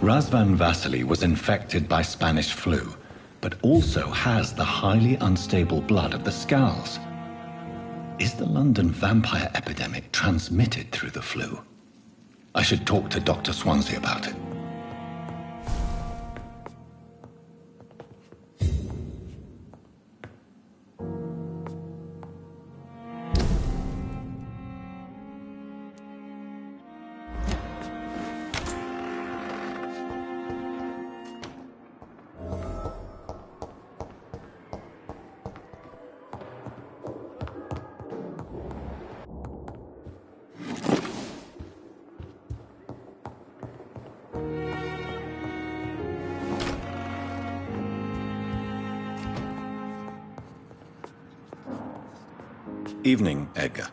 Razvan Vasily was infected by Spanish flu, but also has the highly unstable blood of the Scowls. Is the London vampire epidemic transmitted through the flu? I should talk to Dr. Swansea about it. Evening, Edgar.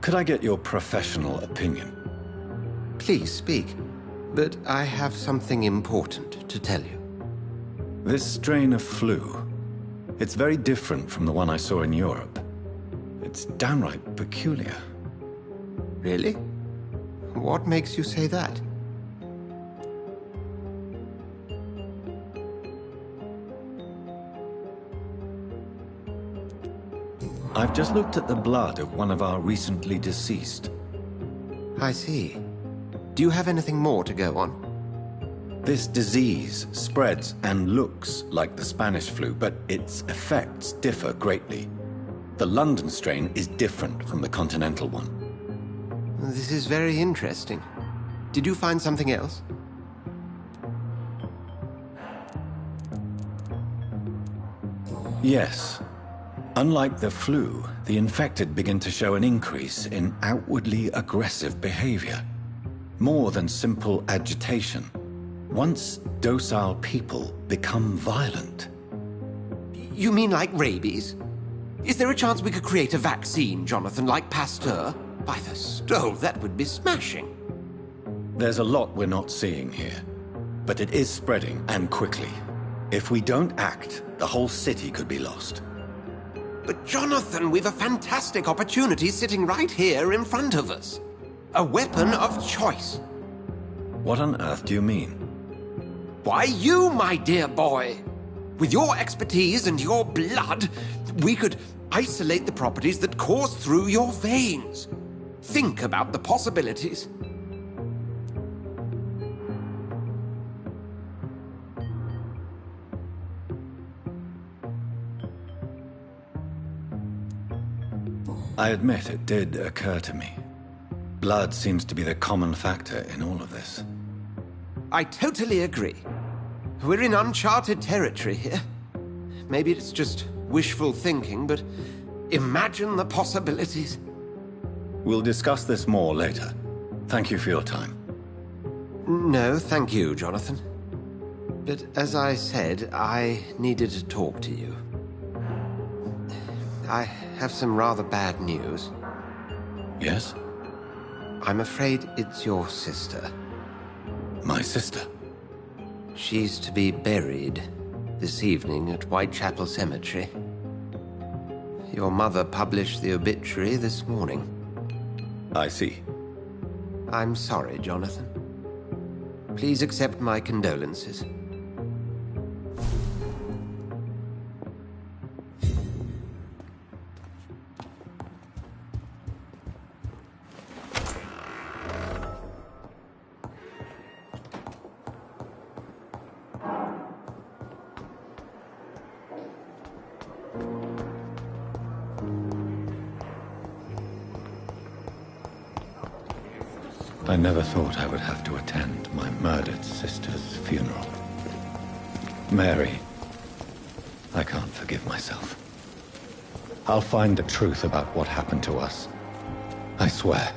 Could I get your professional opinion? Please speak, but I have something important to tell you. This strain of flu, it's very different from the one I saw in Europe. It's downright peculiar. Really? What makes you say that? I've just looked at the blood of one of our recently deceased. I see. Do you have anything more to go on? This disease spreads and looks like the Spanish flu, but its effects differ greatly. The London strain is different from the continental one. This is very interesting. Did you find something else? Yes. Unlike the flu, the infected begin to show an increase in outwardly aggressive behavior. More than simple agitation. Once docile people become violent. You mean like rabies? Is there a chance we could create a vaccine, Jonathan, like Pasteur? By the stove, that would be smashing. There's a lot we're not seeing here, but it is spreading, and quickly. If we don't act, the whole city could be lost. But Jonathan, we've a fantastic opportunity sitting right here in front of us. A weapon of choice. What on earth do you mean? Why, you, my dear boy. With your expertise and your blood, we could isolate the properties that course through your veins. Think about the possibilities. I admit it did occur to me. Blood seems to be the common factor in all of this. I totally agree. We're in uncharted territory here. Maybe it's just wishful thinking, but imagine the possibilities. We'll discuss this more later. Thank you for your time. No, thank you, Jonathan. But as I said, I needed to talk to you. I have some rather bad news. Yes? I'm afraid it's your sister. My sister? She's to be buried this evening at Whitechapel Cemetery. Your mother published the obituary this morning. I see. I'm sorry, Jonathan. Please accept my condolences. I never thought I would have to attend my murdered sister's funeral. Mary, I can't forgive myself. I'll find the truth about what happened to us. I swear.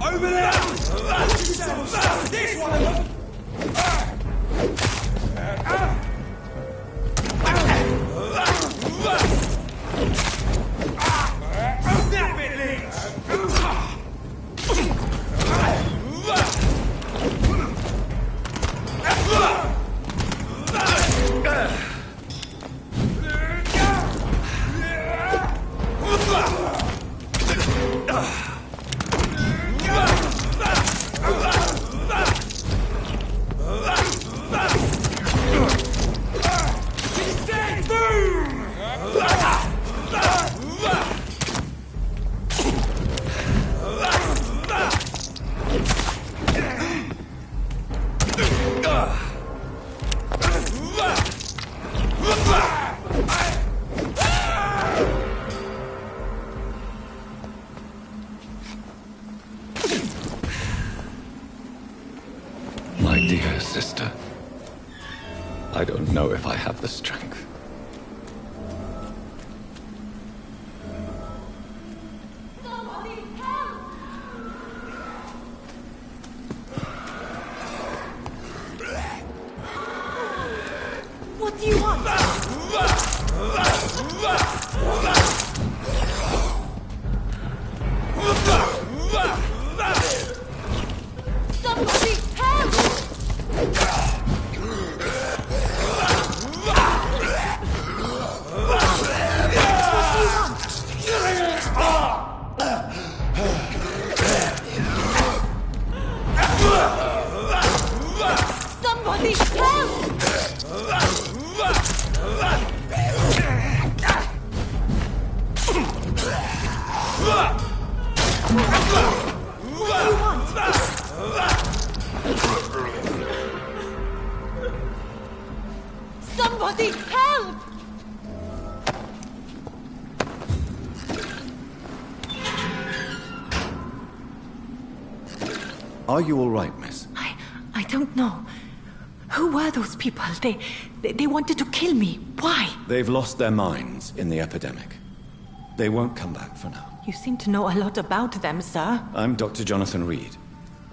Over there! This one of them! Snap it, Leech! My dear sister, I don't know if I have the strength. What do you want? Somebody help! Somebody help! Somebody help! Are you all right, miss? I don't know. Who were those people? They wanted to kill me. Why? They've lost their minds in the epidemic. They won't come back for now. You seem to know a lot about them, sir. I'm Dr. Jonathan Reed.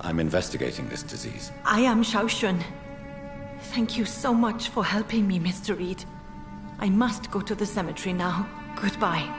I'm investigating this disease. I am Xiaoxun. Thank you so much for helping me, Mr. Reed. I must go to the cemetery now. Goodbye.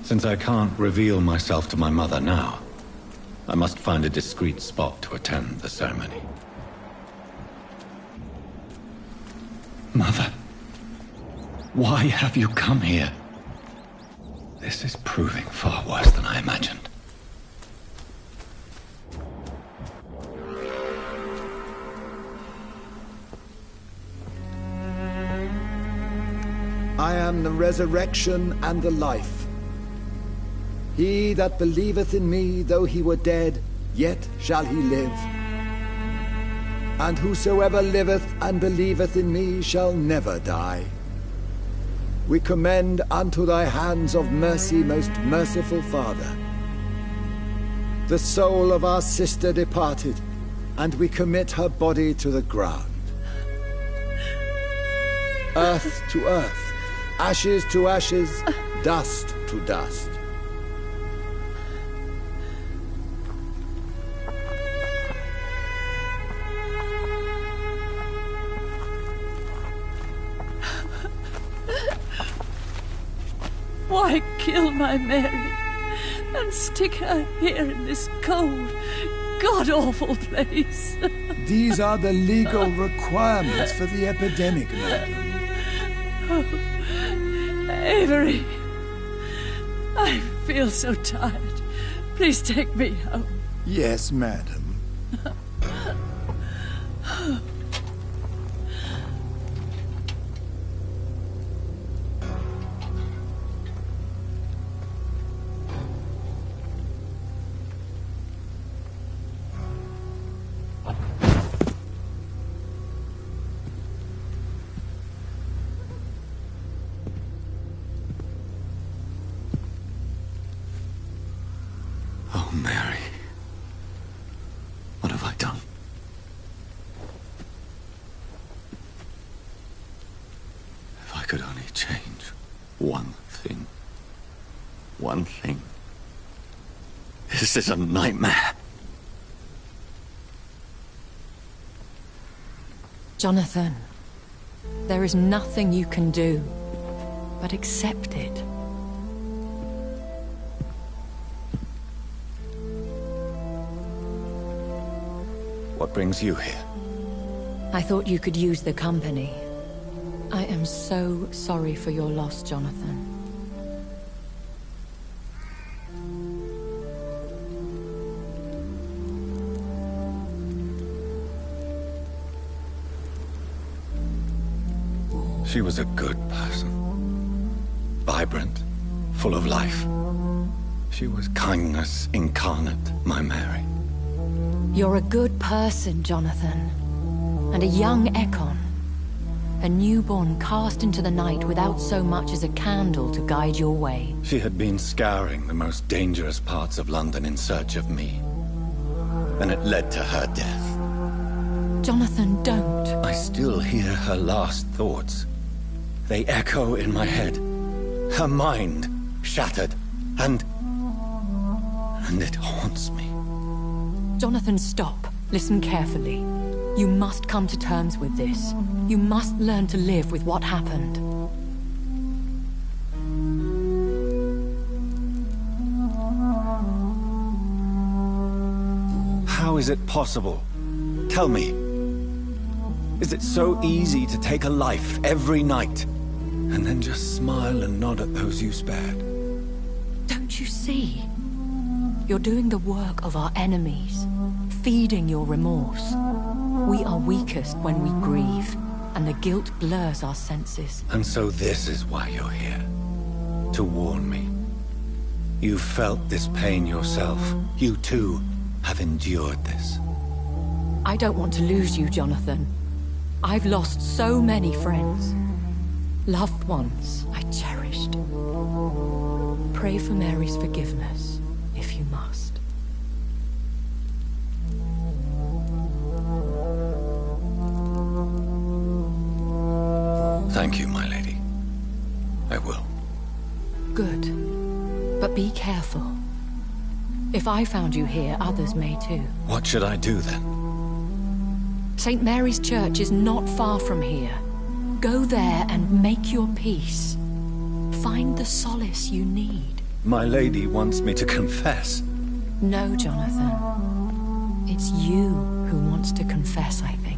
Since I can't reveal myself to my mother now, I must find a discreet spot to attend the ceremony. Mother, why have you come here? This is proving far worse than I imagined. I am the resurrection and the life. He that believeth in me, though he were dead, yet shall he live. And whosoever liveth and believeth in me shall never die. We commend unto thy hands of mercy, most merciful Father, the soul of our sister departed, and we commit her body to the ground. Earth to earth, ashes to ashes, dust to dust. Why kill my Mary and stick her here in this cold, god-awful place? These are the legal requirements for the epidemic, madam. Oh, Avery, I feel so tired. Please take me home. Yes, madam. Oh, Mary. What have I done? If I could only change one thing. One thing. This is a nightmare. Jonathan, there is nothing you can do but accept it. What brings you here? I thought you could use the company. I am so sorry for your loss, Jonathan. She was a good person. Vibrant, full of life. She was kindness incarnate, my Mary. You're a good person, Jonathan. And a young Ekon. A newborn cast into the night without so much as a candle to guide your way. She had been scouring the most dangerous parts of London in search of me. And it led to her death. Jonathan, don't. I still hear her last thoughts. They echo in my head. Her mind shattered, and it haunts me. Jonathan, stop. Listen carefully. You must come to terms with this. You must learn to live with what happened. How is it possible? Tell me. Is it so easy to take a life every night, and then just smile and nod at those you spared? Don't you see? You're doing the work of our enemies, feeding your remorse. We are weakest when we grieve, and the guilt blurs our senses. And so this is why you're here. To warn me. You've felt this pain yourself. You too have endured this. I don't want to lose you, Jonathan. I've lost so many friends. Loved ones I cherished. Pray for Mary's forgiveness, if you must. Thank you, my lady. I will. Good. But be careful. If I found you here, others may too. What should I do then? St. Mary's Church is not far from here. Go there and make your peace. Find the solace you need. My lady wants me to confess. No, Jonathan. It's you who wants to confess, I think.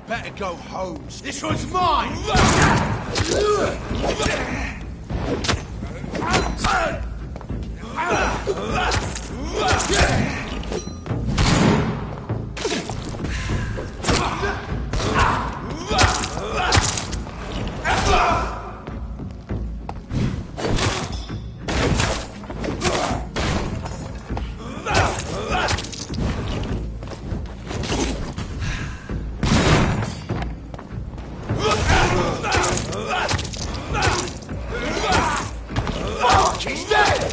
Better go home. This one's mine! He's dead!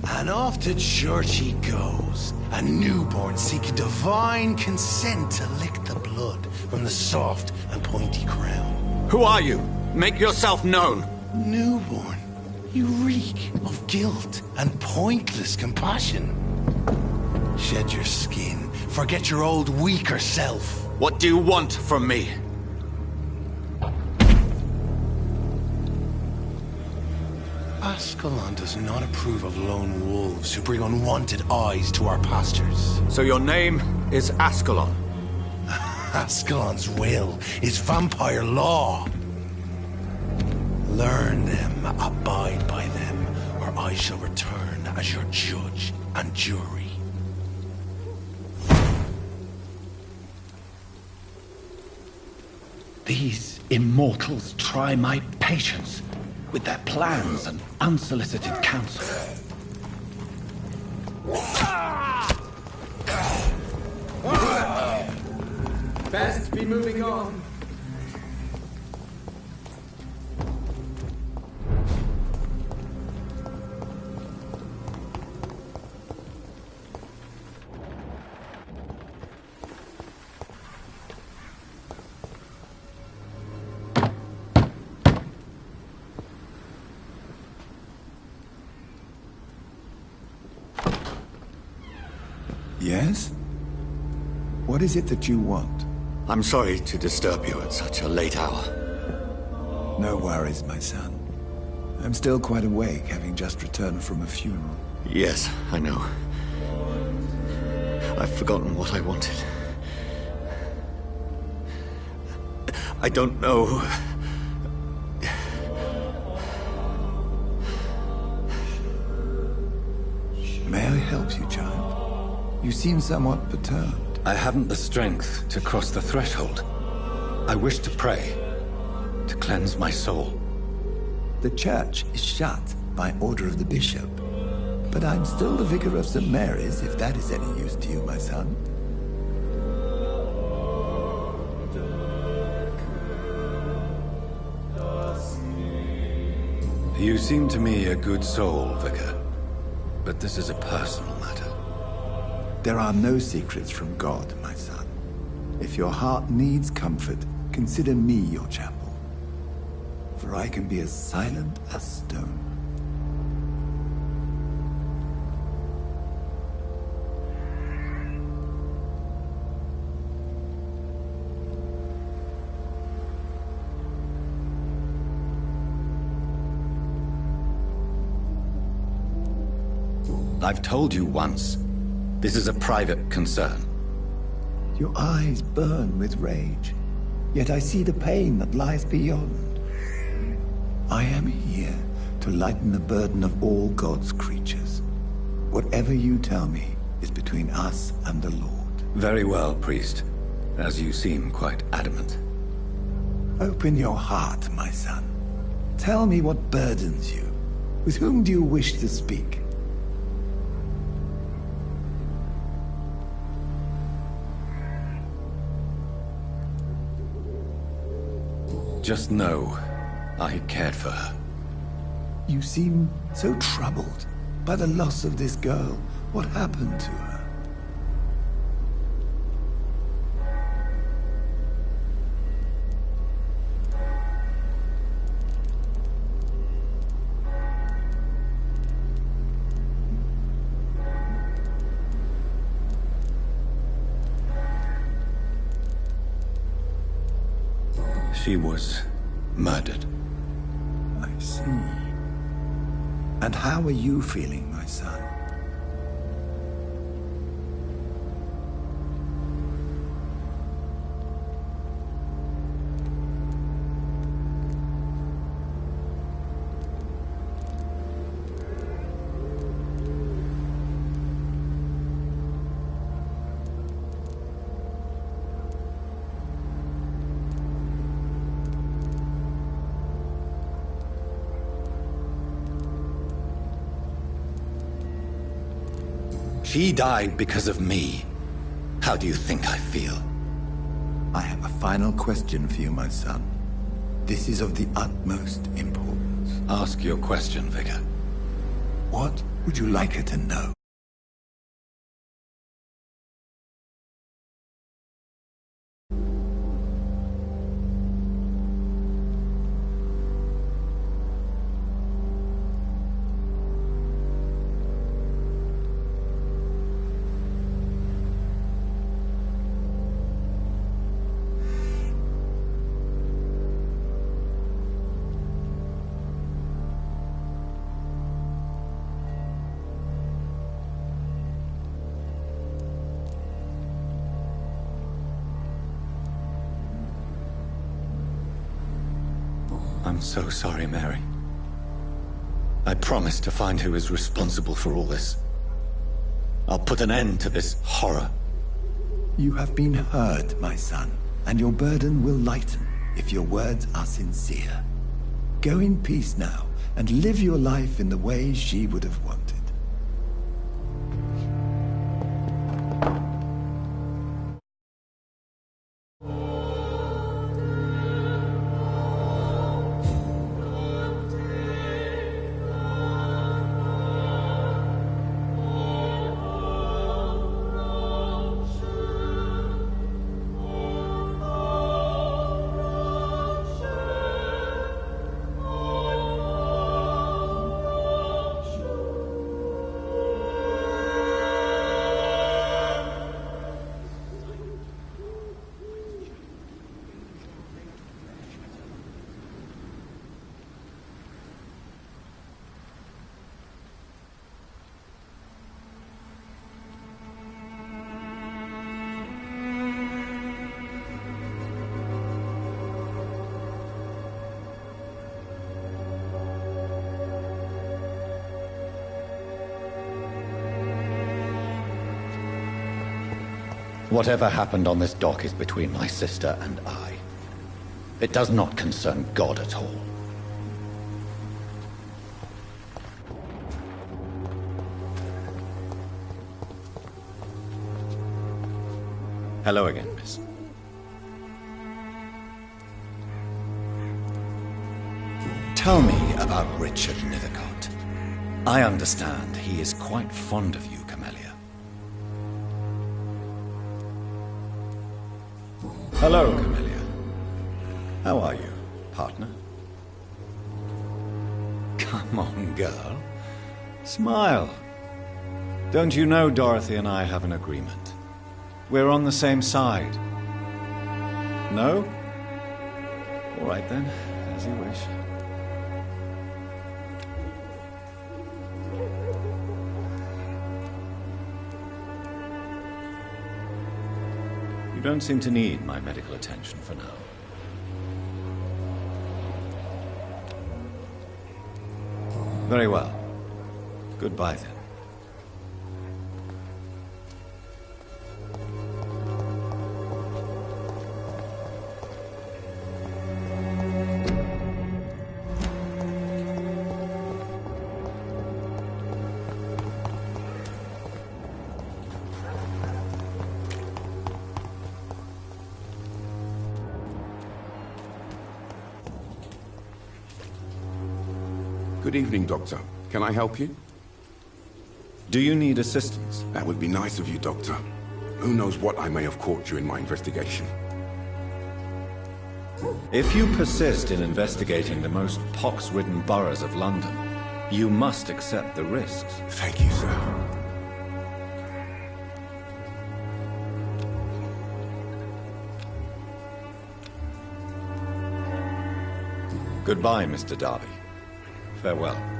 And off to church he goes, a newborn seeking divine consent to lick the blood from the soft and pointy crown. Who are you? Make yourself known. Newborn, you reek of guilt and pointless compassion. Shed your skin, forget your old weaker self. What do you want from me? Ascalon does not approve of lone wolves who bring unwanted eyes to our pastures. So your name is Ascalon? Ascalon's will is vampire law. Learn them, abide by them, or I shall return as your judge and jury. These immortals try my patience with their plans and unsolicited counsel. Best be moving on. Yes? What is it that you want? I'm sorry to disturb you at such a late hour. No worries, my son. I'm still quite awake, having just returned from a funeral. Yes, I know. I've forgotten what I wanted. I don't know. May I help you, child? You seem somewhat perturbed. I haven't the strength to cross the threshold. I wish to pray, to cleanse my soul. The church is shut by order of the bishop. But I'm still the vicar of St. Mary's, if that is any use to you, my son. You seem to me a good soul, Vicar. But this is a personal matter. There are no secrets from God, my son. If your heart needs comfort, consider me your chapel. For I can be as silent as stone. I've told you once. This is a private concern. Your eyes burn with rage, yet I see the pain that lies beyond. I am here to lighten the burden of all God's creatures. Whatever you tell me is between us and the Lord. Very well, priest. As you seem quite adamant. Open your heart, my son. Tell me what burdens you. With whom do you wish to speak? Just know, I cared for her. You seem so troubled by the loss of this girl. What happened to her? She was murdered. I see. And how are you feeling, my son? She died because of me. How do you think I feel? I have a final question for you, my son. This is of the utmost importance. Ask your question, Vicar. What would you like her to know? I'm so sorry, Mary. I promise to find who is responsible for all this. I'll put an end to this horror. You have been heard, my son, and your burden will lighten if your words are sincere. Go in peace now, and live your life in the way she would have wanted. Whatever happened on this dock is between my sister and I. It does not concern God at all. Hello again, miss. Tell me about Richard Nethercott. I understand he is quite fond of you, Camellia. Hello, Camellia. How are you, partner? Come on, girl. Smile. Don't you know Dorothy and I have an agreement? We're on the same side. No? All right then, as you wish. don't seem to need my medical attention for now. Very well. Goodbye then. Good evening, Doctor. Can I help you? Do you need assistance? That would be nice of you, Doctor. Who knows what I may have caught you in my investigation. If you persist in investigating the most pox-ridden boroughs of London, you must accept the risks. Thank you, sir. Goodbye, Mr. Darby. Farewell.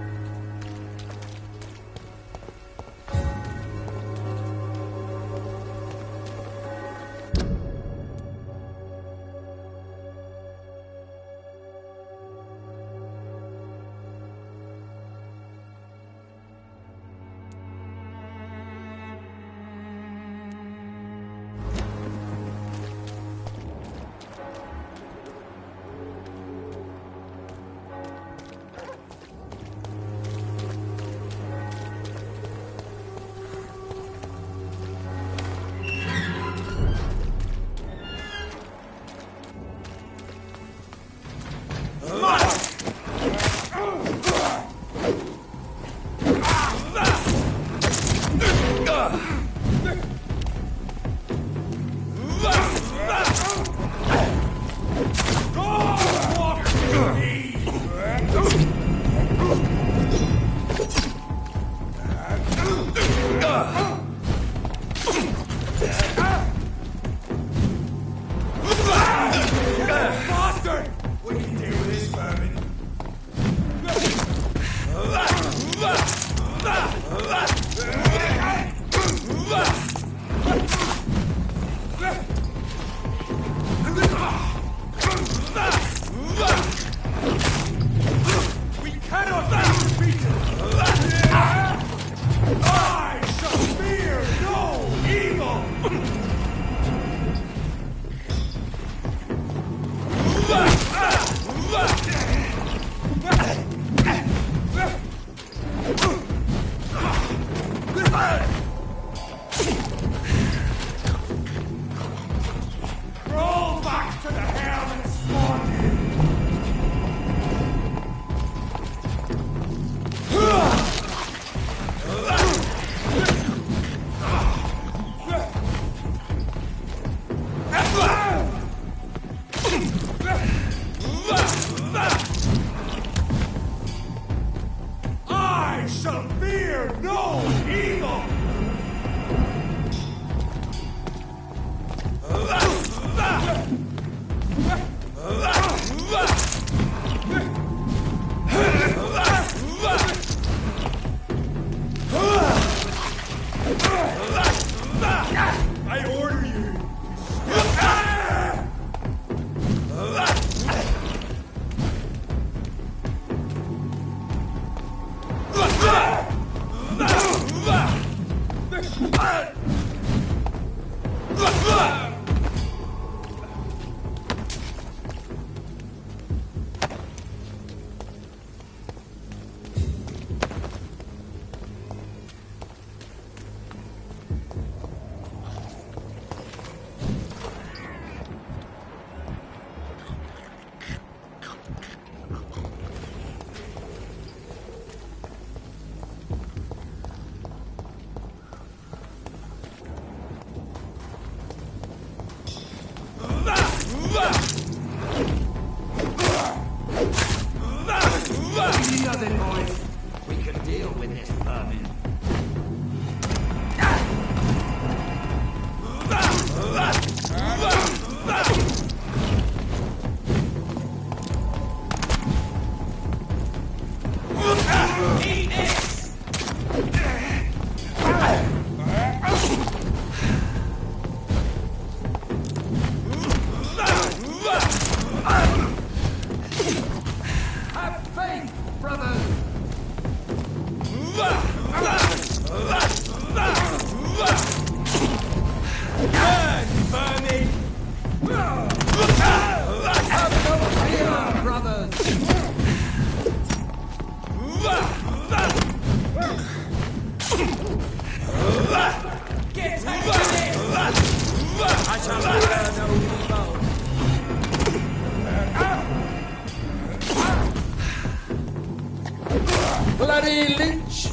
Bloody lynch!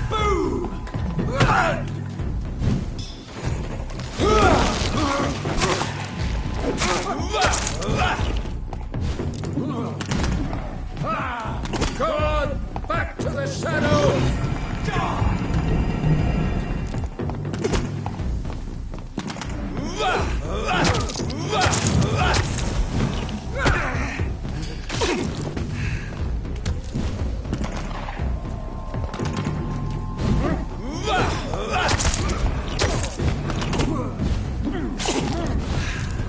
Boo! Come on! Back to the shadow!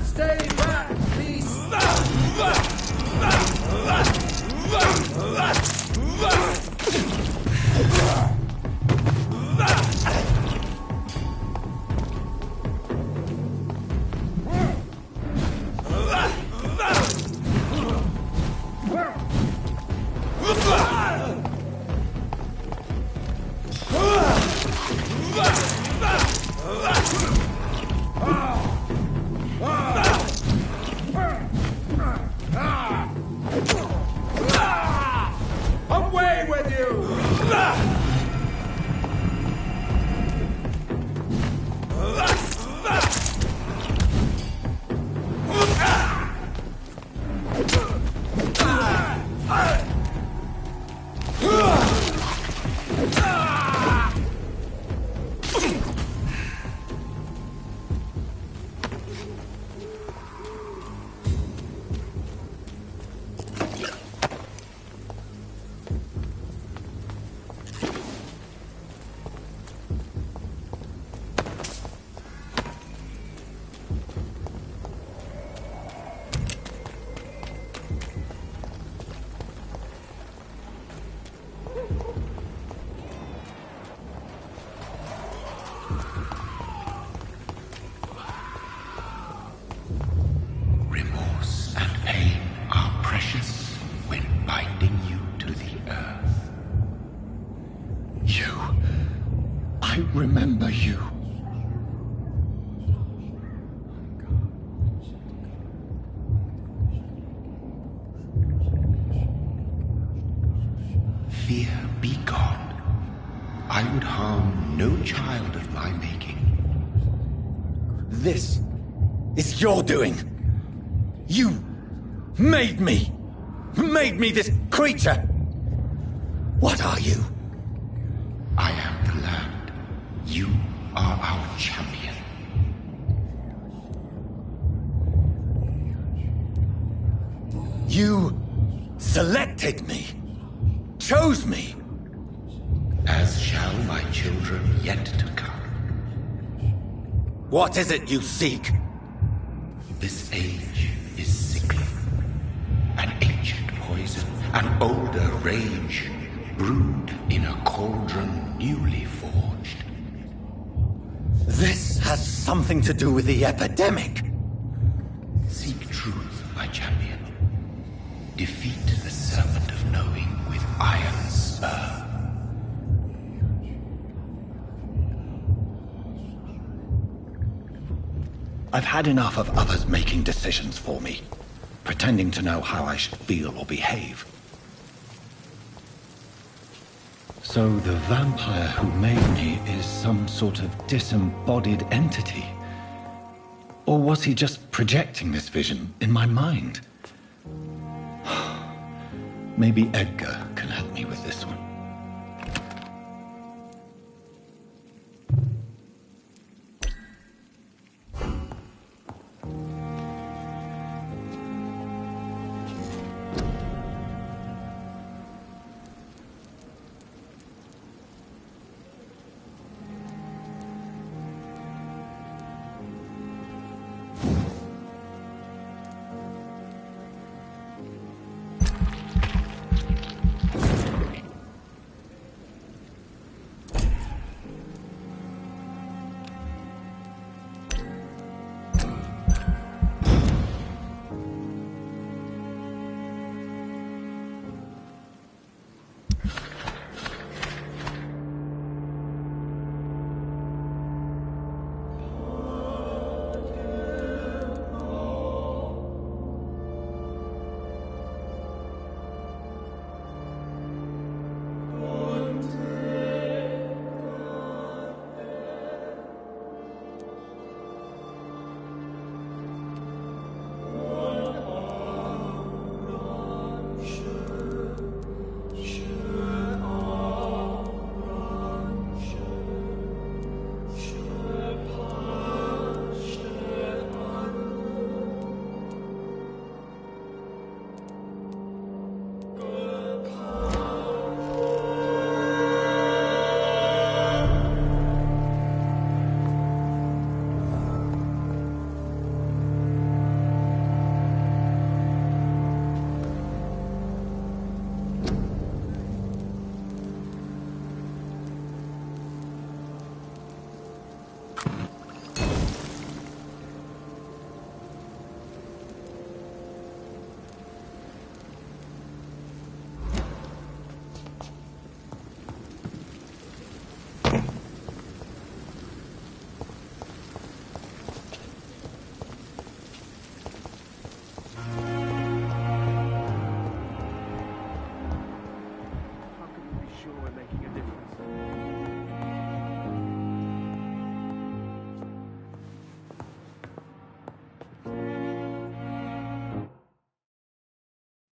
Stay back, beast! Away with you! Remorse and pain are precious when binding you to the earth. You. I remember you. Fear be gone. I would harm no child of my making. This is your doing. You made me this creature. What are you? I am the land. You are our champion. You selected me, chose me. As shall my children yet to come. What is it you seek? This age is sickly. An ancient poison, an older rage, brewed in a cauldron newly forged. This has something to do with the epidemic. Seek truth, my champion. Defeat the serpent of knowing with iron spur. I've had enough of others making decisions for me, pretending to know how I should feel or behave. So the vampire who made me is some sort of disembodied entity? Or was he just projecting this vision in my mind? Maybe Edgar can help me with this one.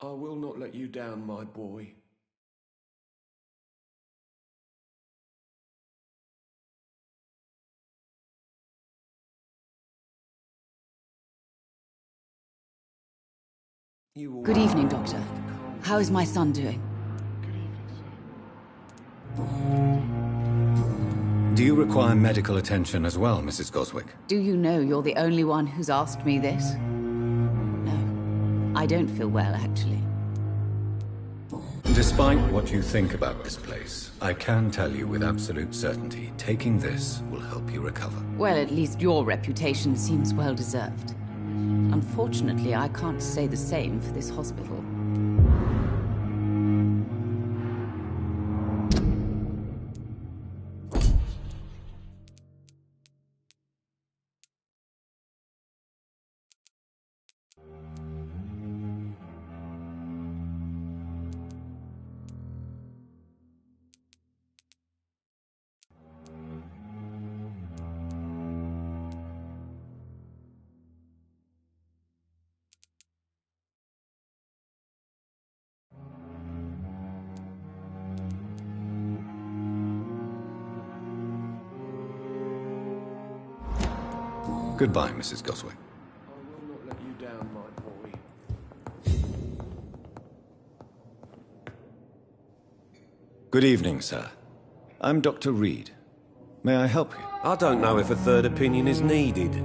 I will not let you down, my boy. Good evening, Doctor. How is my son doing? Do you require medical attention as well, Mrs. Goswick? Do you know you're the only one who's asked me this? No. I don't feel well, actually. Despite what you think about this place, I can tell you with absolute certainty, taking this will help you recover. Well, at least your reputation seems well deserved. Unfortunately, I can't say the same for this hospital. Goodbye, Mrs. Goswick. I will not let you down, my boy. Good evening, sir. I'm Dr. Reed. May I help you? I don't know if a third opinion is needed.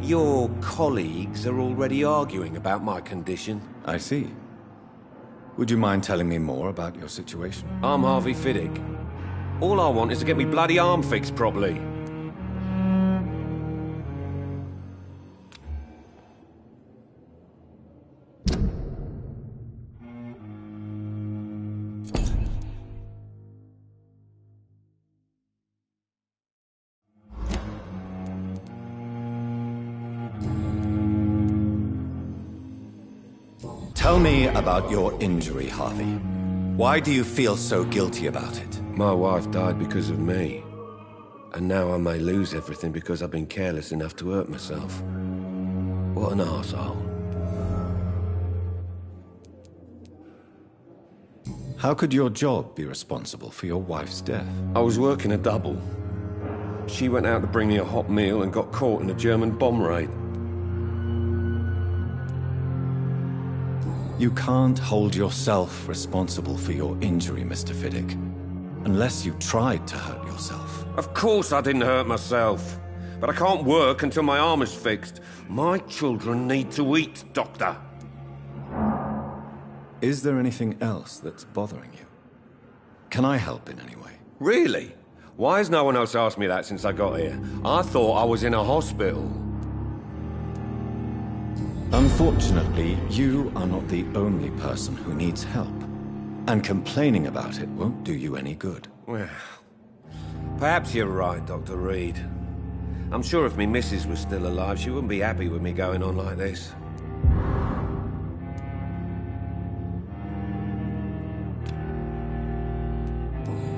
Your colleagues are already arguing about my condition. I see. Would you mind telling me more about your situation? I'm Harvey Fiddick. All I want is to get me bloody arm fixed properly. Tell me about your injury, Harvey. Why do you feel so guilty about it? My wife died because of me. And now I may lose everything because I've been careless enough to hurt myself. What an arsehole. How could your job be responsible for your wife's death? I was working a double. She went out to bring me a hot meal and got caught in a German bomb raid. You can't hold yourself responsible for your injury, Mr. Fiddick, unless you tried to hurt yourself. Of course I didn't hurt myself. But I can't work until my arm is fixed. My children need to eat, Doctor. Is there anything else that's bothering you? Can I help in any way? Really? Why has no one else asked me that since I got here? I thought I was in a hospital. Unfortunately, you are not the only person who needs help. And complaining about it won't do you any good. Well, perhaps you're right, Dr. Reed. I'm sure if me missus was still alive, she wouldn't be happy with me going on like this.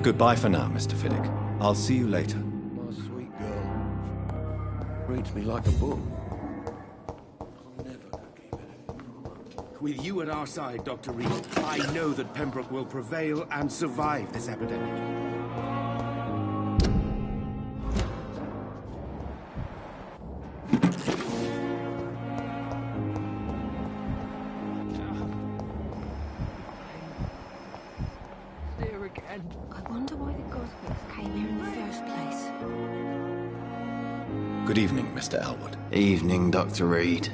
Goodbye for now, Mr. Fiddick. I'll see you later. My sweet girl. Reads me like a book. With you at our side, Dr. Reed, I know that Pembroke will prevail and survive this epidemic. There again. I wonder why the Goswicks came here in the first place. Good evening, Mr. Elwood. Evening, Dr. Reed.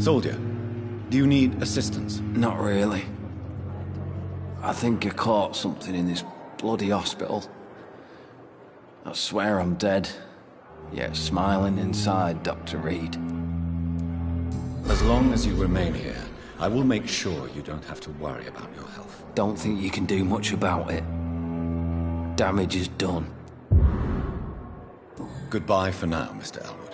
Soldier, do you need assistance? Not really. I think I caught something in this bloody hospital. I swear I'm dead, yet smiling inside, Dr. Reed. As long as you remain here, I will make sure you don't have to worry about your health. Don't think you can do much about it. Damage is done. Goodbye for now, Mr. Elwood.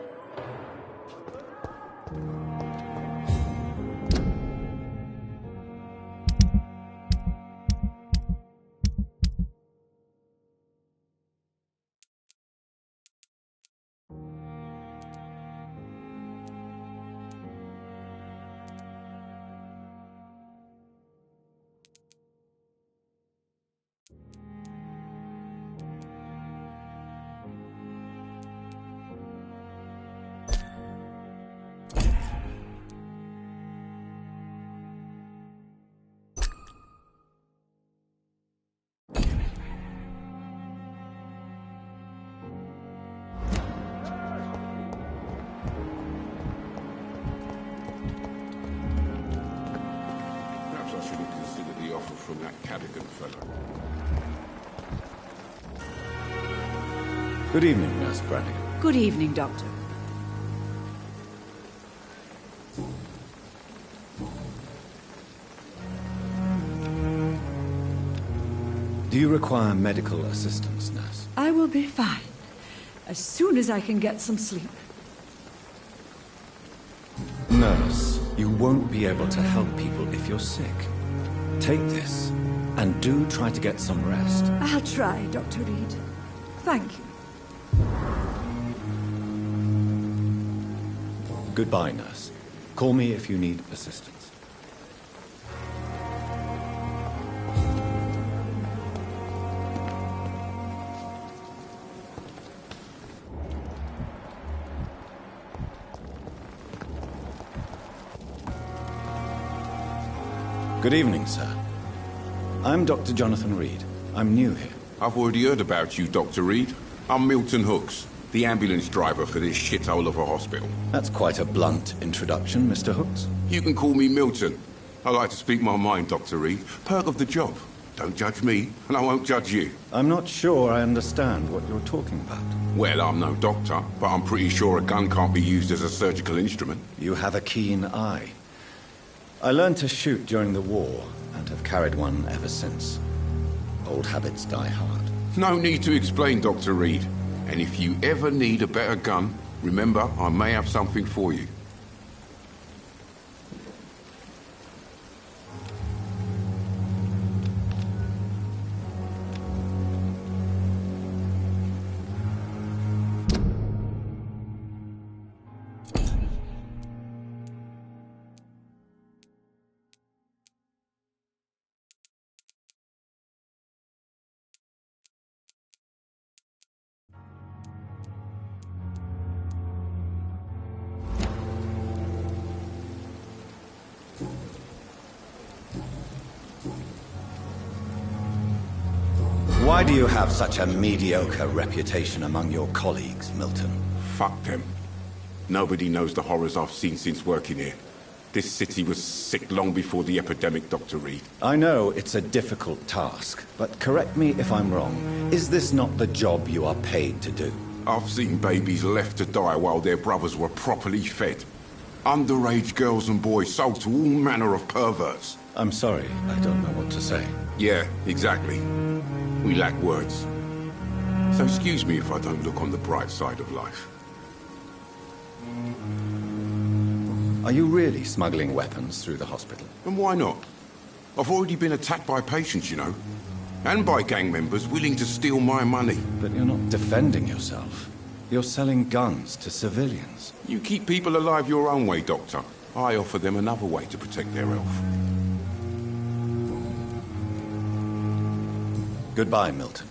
from that Cadigan fellow. Good evening, Nurse Brannigan. Good evening, Doctor. Do you require medical assistance, nurse? I will be fine. As soon as I can get some sleep. Nurse, you won't be able to help people if you're sick. Take this, and do try to get some rest. I'll try, Dr. Reed. Thank you. Goodbye, nurse. Call me if you need assistance. Good evening, sir. I'm Dr. Jonathan Reed. I'm new here. I've already heard about you, Dr. Reed. I'm Milton Hooks, the ambulance driver for this shithole of a hospital. That's quite a blunt introduction, Mr. Hooks. You can call me Milton. I like to speak my mind, Dr. Reed. Perk of the job. Don't judge me, and I won't judge you. I'm not sure I understand what you're talking about. Well, I'm no doctor, but I'm pretty sure a gun can't be used as a surgical instrument. You have a keen eye. I learned to shoot during the war, and have carried one ever since. Old habits die hard. No need to explain, Dr. Reed. And if you ever need a better gun, remember, I may have something for you. Why do you have such a mediocre reputation among your colleagues, Milton? Fuck them. Nobody knows the horrors I've seen since working here. This city was sick long before the epidemic, Dr. Reed. I know it's a difficult task, but correct me if I'm wrong. Is this not the job you are paid to do? I've seen babies left to die while their brothers were properly fed. Underage girls and boys sold to all manner of perverts. I'm sorry, I don't know what to say. Yeah, exactly. We lack words. So excuse me if I don't look on the bright side of life. Are you really smuggling weapons through the hospital? And why not? I've already been attacked by patients, you know. And by gang members willing to steal my money. But you're not defending yourself. You're selling guns to civilians. You keep people alive your own way, Doctor. I offer them another way to protect their health. Goodbye, Milton.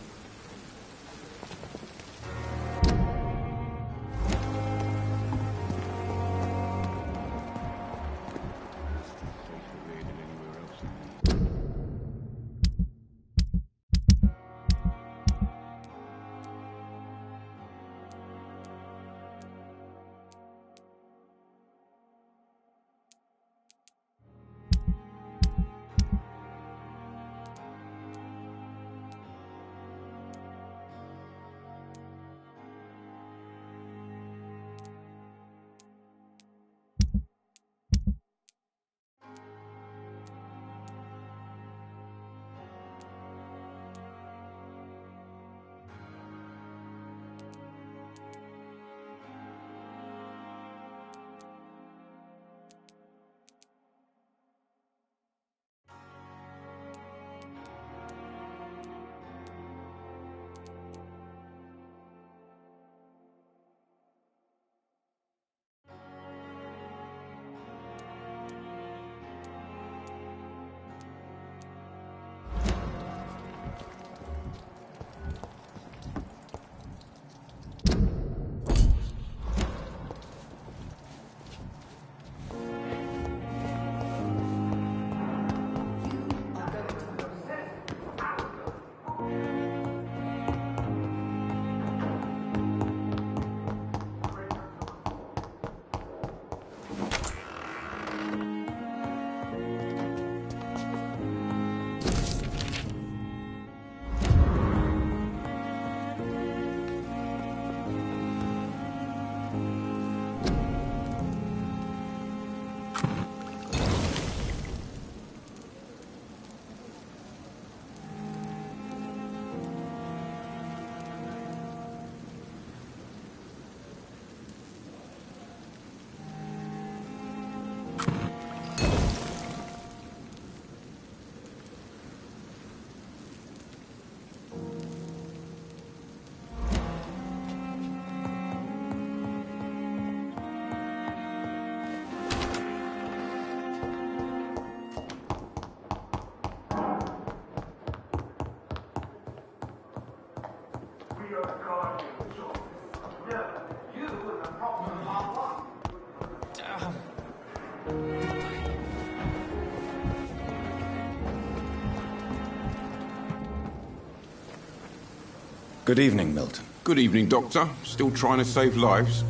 Good evening, Milton. Good evening, Doctor. Still trying to save lives?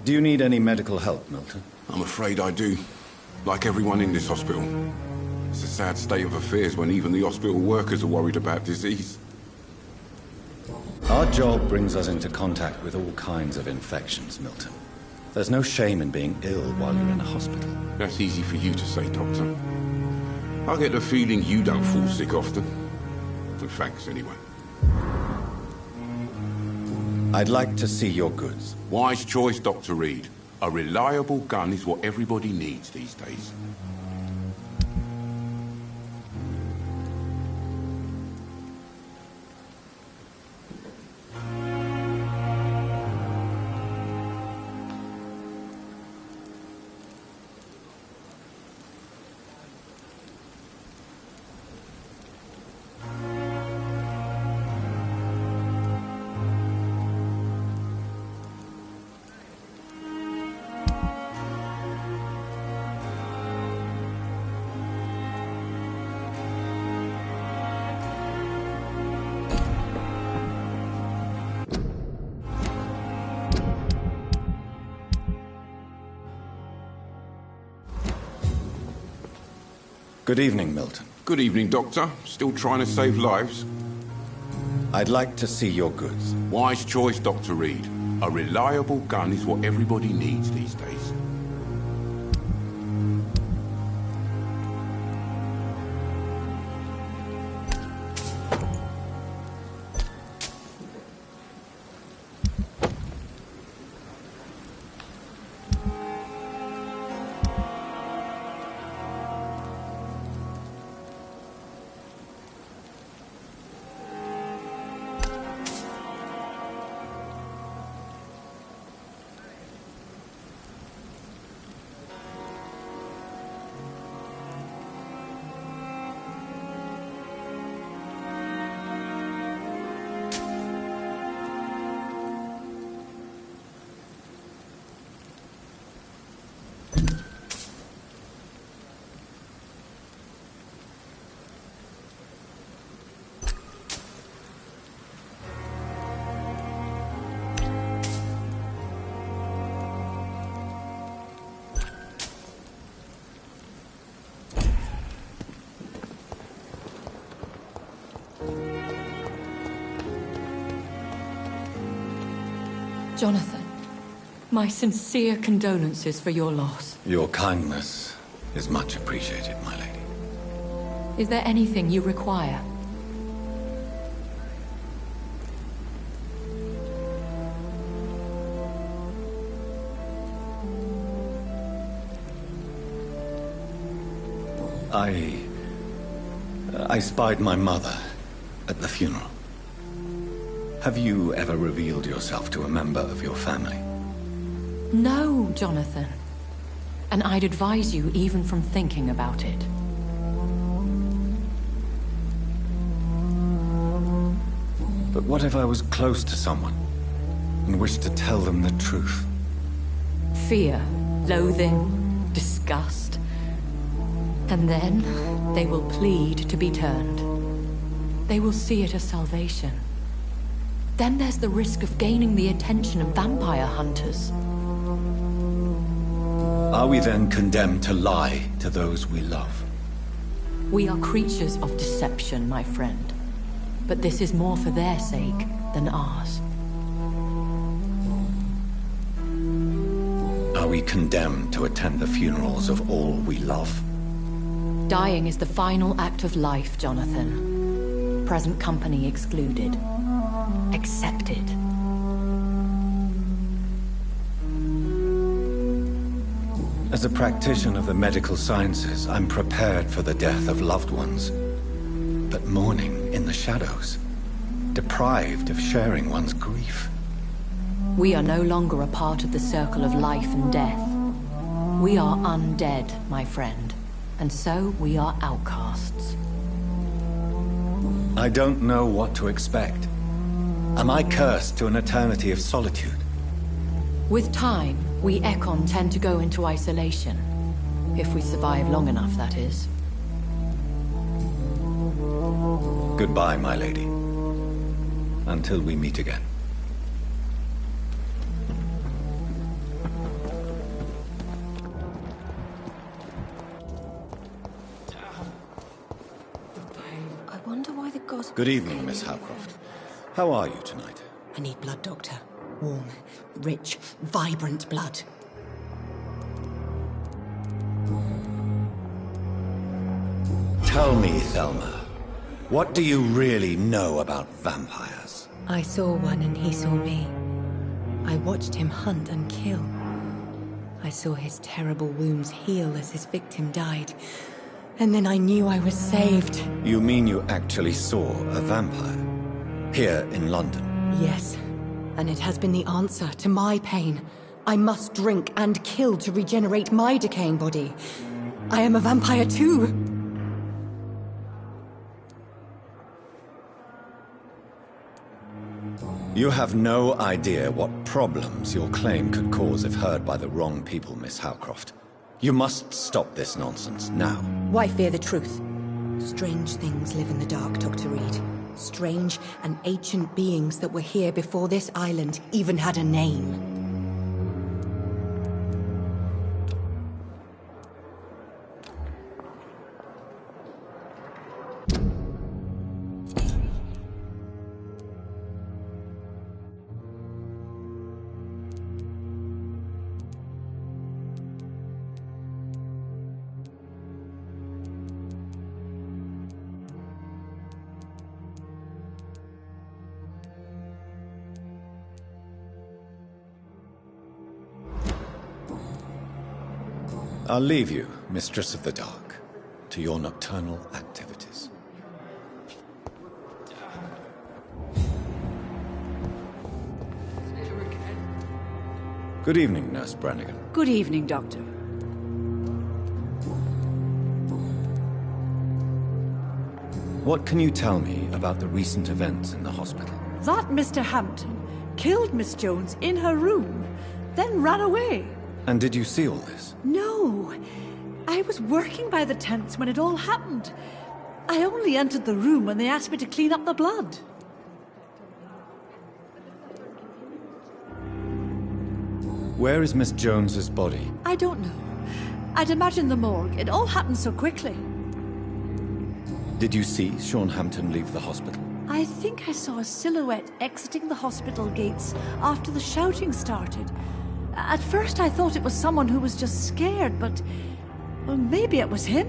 Do you need any medical help, Milton? I'm afraid I do. Like everyone in this hospital. It's a sad state of affairs when even the hospital workers are worried about disease. Our job brings us into contact with all kinds of infections, Milton. There's no shame in being ill while you're in a hospital. That's easy for you to say, Doctor. I get the feeling you don't fall sick often. But thanks, anyway. I'd like to see your goods. Wise choice, Dr. Reed. A reliable gun is what everybody needs these days. Good evening, Milton. Good evening, Doctor. Still trying to save lives? I'd like to see your goods. Wise choice, Dr. Reed. A reliable gun is what everybody needs these days. Jonathan, my sincere condolences for your loss. Your kindness is much appreciated, my lady. Is there anything you require? I spied my mother at the funeral. Have you ever revealed yourself to a member of your family? No, Jonathan. And I'd advise you even from thinking about it. But what if I was close to someone and wished to tell them the truth? Fear, loathing, disgust. And then they will plead to be turned. They will see it as salvation. Then there's the risk of gaining the attention of vampire hunters. Are we then condemned to lie to those we love? We are creatures of deception, my friend. But this is more for their sake than ours. Are we condemned to attend the funerals of all we love? Dying is the final act of life, Jonathan. Present company excluded. Accepted. As a practitioner of the medical sciences, I'm prepared for the death of loved ones. But mourning in the shadows, deprived of sharing one's grief. We are no longer a part of the circle of life and death. We are undead, my friend, and so we are outcasts. I don't know what to expect. Am I cursed to an eternity of solitude? With time, we Ekon tend to go into isolation. If we survive long enough, that is. Goodbye, my lady. Until we meet again. I wonder why the gods... Good evening, Miss Howcroft. How are you tonight? I need blood, Doctor. Warm, rich, vibrant blood. Tell me, Thelma, what do you really know about vampires? I saw one and he saw me. I watched him hunt and kill. I saw his terrible wounds heal as his victim died. And then I knew I was saved. You mean you actually saw a vampire? Here in London? Yes. And it has been the answer to my pain. I must drink and kill to regenerate my decaying body. I am a vampire too. You have no idea what problems your claim could cause if heard by the wrong people, Miss Howcroft. You must stop this nonsense now. Why fear the truth? Strange things live in the dark, Dr. Reed. Strange and ancient beings that were here before this island even had a name. I'll leave you, Mistress of the Dark, to your nocturnal activities. Good evening, Nurse Brannigan. Good evening, Doctor. What can you tell me about the recent events in the hospital? That Mr. Hampton killed Miss Jones in her room, then ran away. And did you see all this? No. I was working by the tents when it all happened. I only entered the room when they asked me to clean up the blood. Where is Miss Jones's body? I don't know. I'd imagine the morgue. It all happened so quickly. Did you see Sean Hampton leave the hospital? I think I saw a silhouette exiting the hospital gates after the shouting started. At first I thought it was someone who was just scared, but... well, maybe it was him.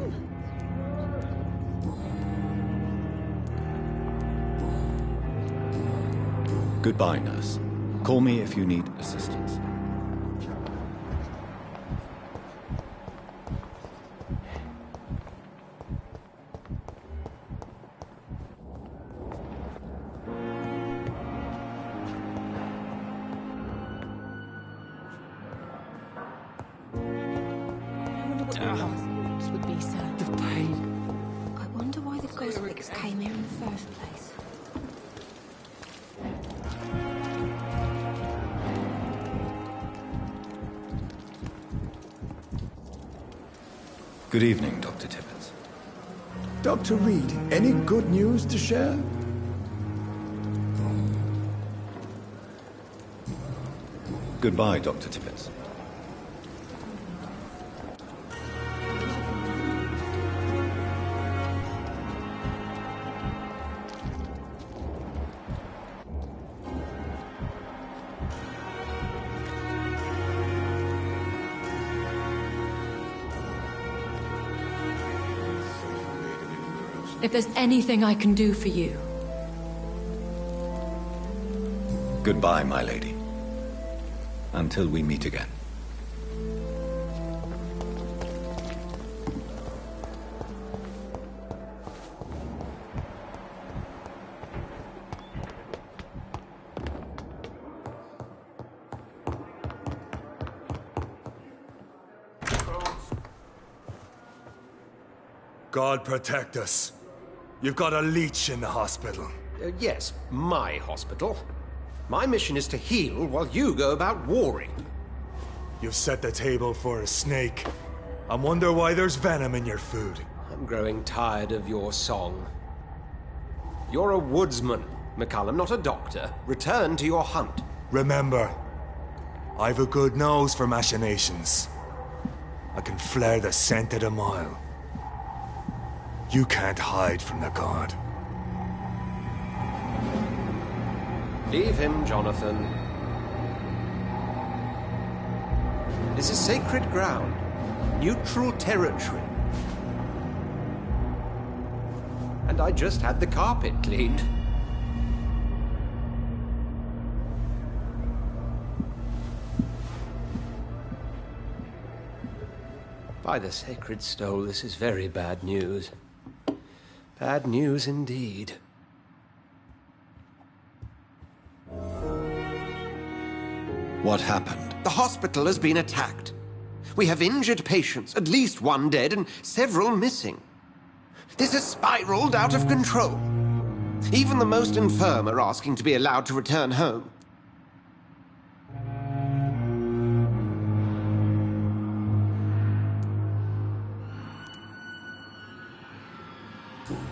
Goodbye, nurse. Call me if you need assistance. Would be, sir. The pain. I wonder why the Goswicks came here in the first place. Good evening, Dr. Tibbets. Dr. Reed, any good news to share? Goodbye, Dr. Tibbets. If there's anything I can do for you... Goodbye, my lady. Until we meet again. God protect us. You've got a leech in the hospital. Yes, my hospital. My mission is to heal while you go about warring. You've set the table for a snake. I wonder why there's venom in your food. I'm growing tired of your song. You're a woodsman, McCallum, not a doctor. Return to your hunt. Remember, I've a good nose for machinations. I can flare the scent at a mile. You can't hide from the god. Leave him, Jonathan. This is sacred ground. Neutral territory. And I just had the carpet cleaned. By the sacred stole, this is very bad news. Bad news indeed. What happened? The hospital has been attacked. We have injured patients, at least one dead and several missing. This has spiraled out of control. Even the most infirm are asking to be allowed to return home.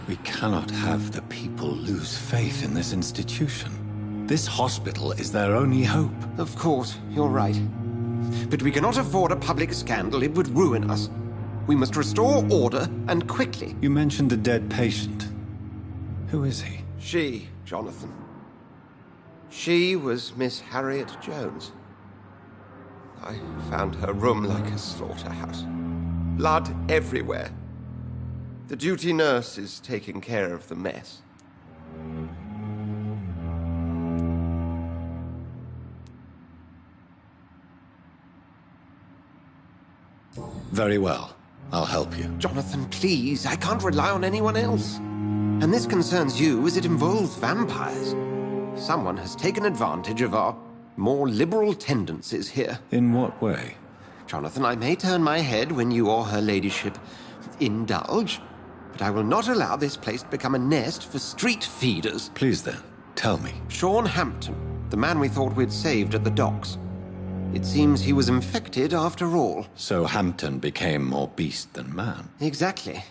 We cannot have the people lose faith in this institution. This hospital is their only hope. Of course, you're right. But we cannot afford a public scandal. It would ruin us. We must restore order, and quickly. You mentioned a dead patient. Who is he? She, Jonathan. She was Miss Harriet Jones. I found her room like a slaughterhouse. Blood everywhere. The duty nurse is taking care of the mess. Very well. I'll help you. Jonathan, please. I can't rely on anyone else. And this concerns you as it involves vampires. Someone has taken advantage of our more liberal tendencies here. In what way? Jonathan, I may turn my head when you or her ladyship indulge, but I will not allow this place to become a nest for street feeders. Please then, tell me. Sean Hampton, the man we thought we'd saved at the docks. It seems he was infected after all. So Hampton became more beast than man. Exactly.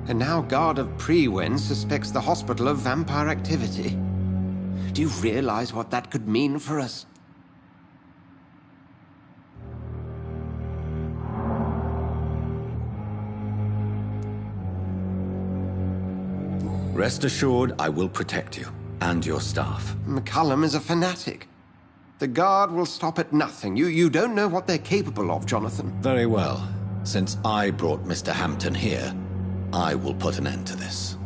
And now Guard of Prewen suspects the hospital of vampire activity. Do you realize what that could mean for us? Rest assured, I will protect you and your staff. McCallum is a fanatic. The Guard will stop at nothing. You don't know what they're capable of, Jonathan. Very well. Since I brought Mr. Hampton here, I will put an end to this.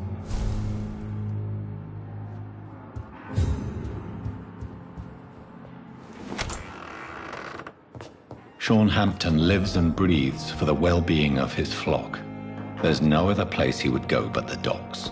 Sean Hampton lives and breathes for the well-being of his flock. There's no other place he would go but the docks.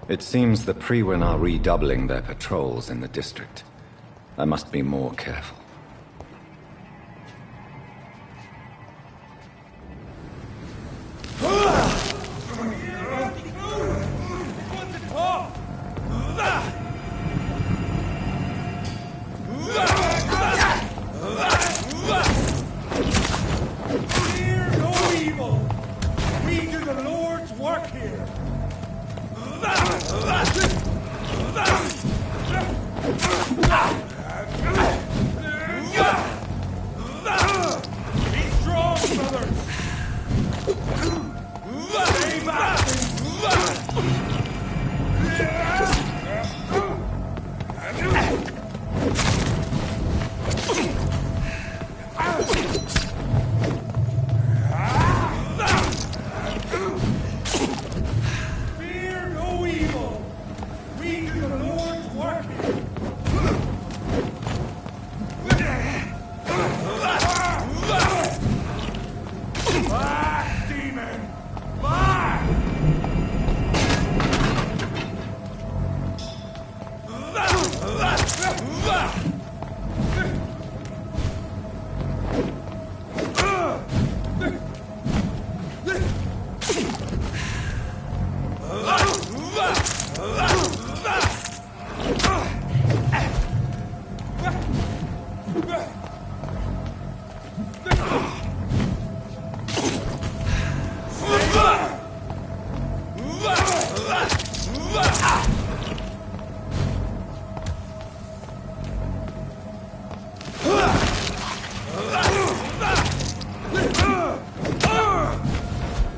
It seems the Priwen are redoubling their patrols in the district. I must be more careful. Fear no evil. We do the Lord's work here. Be strong, brothers. Stay back. Fear no evil. We do the Lord's work here. Back, demon! Back!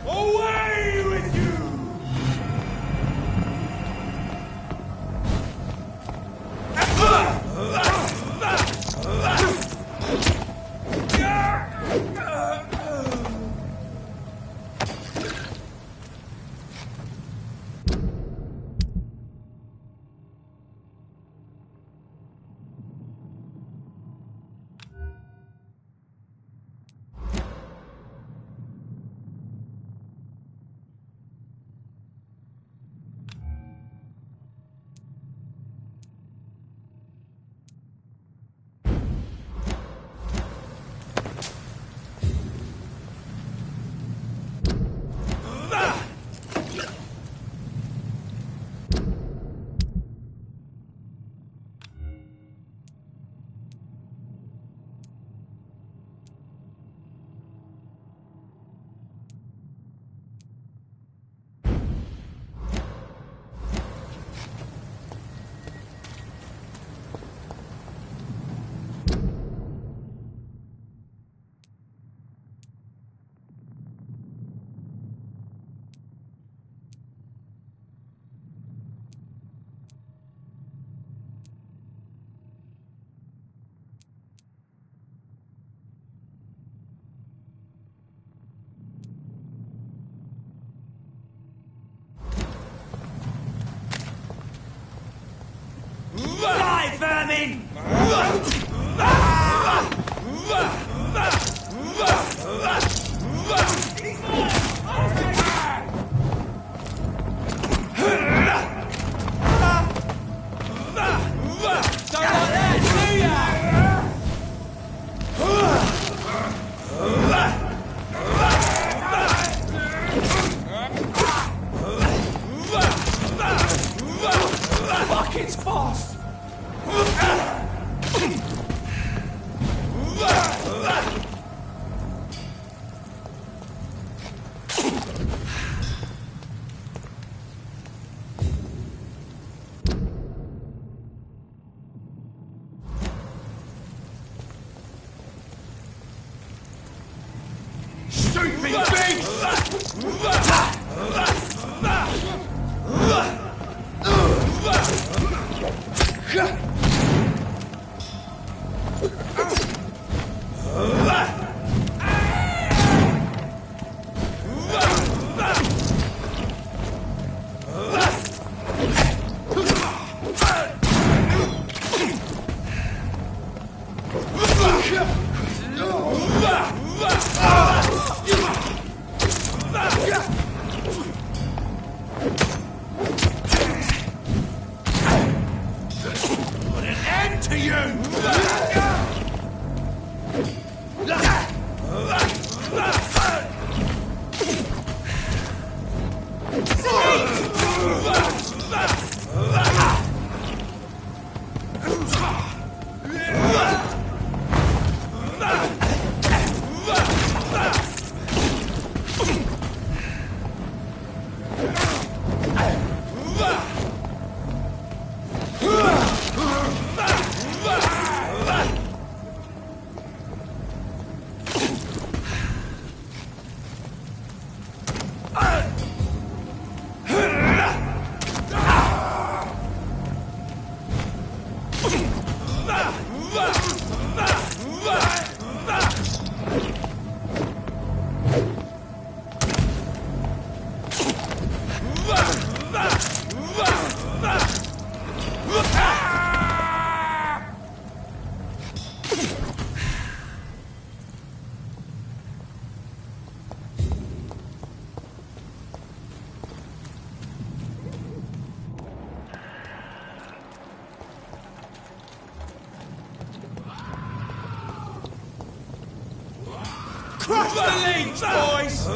Away with you! Die, vermin! Fuck, it's fast! Stupid beast! Yeah! Crush the leech, boys!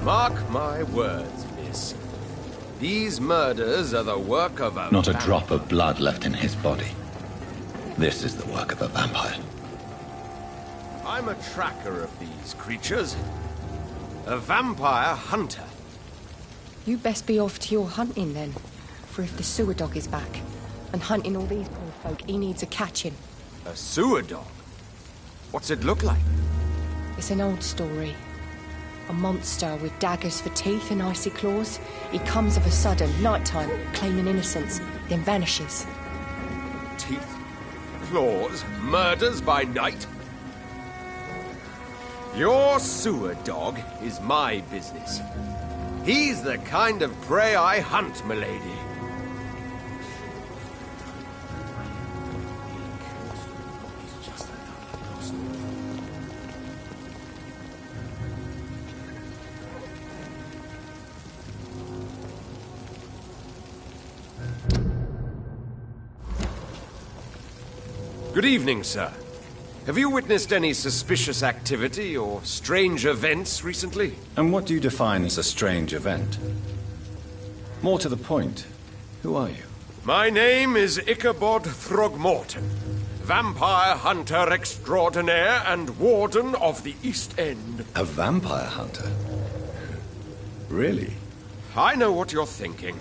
Mark my words, miss. These murders are the work of a... Not a drop of blood left in his body. This is the work of a vampire. I'm a tracker of these creatures. A vampire hunter. You best be off to your hunting then. For if the sewer dog is back, and hunting all these poor folk, he needs a catching. A sewer dog? What's it look like? It's an old story. A monster with daggers for teeth and icy claws. He comes of a sudden, nighttime, claiming innocence, then vanishes. Teeth, claws, murders by night? Your sewer dog is my business. He's the kind of prey I hunt, milady. Good evening, sir. Have you witnessed any suspicious activity or strange events recently? And what do you define as a strange event? More to the point, who are you? My name is Ichabod Throgmorton, vampire hunter extraordinaire and warden of the East End. A vampire hunter? Really? I know what you're thinking.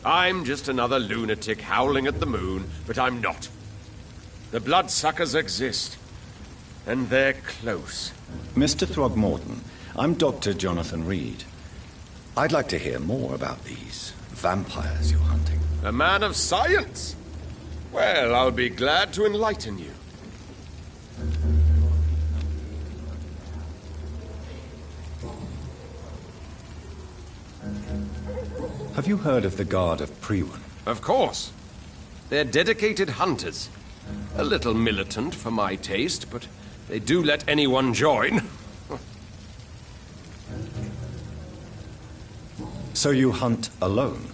I'm just another lunatic howling at the moon, but I'm not. The bloodsuckers exist, and they're close. Mr. Throgmorton, I'm Dr. Jonathan Reed. I'd like to hear more about these vampires you're hunting. A man of science? Well, I'll be glad to enlighten you. Have you heard of the Guard of Priwen? Of course. They're dedicated hunters. A little militant for my taste, but they do let anyone join. So you hunt alone?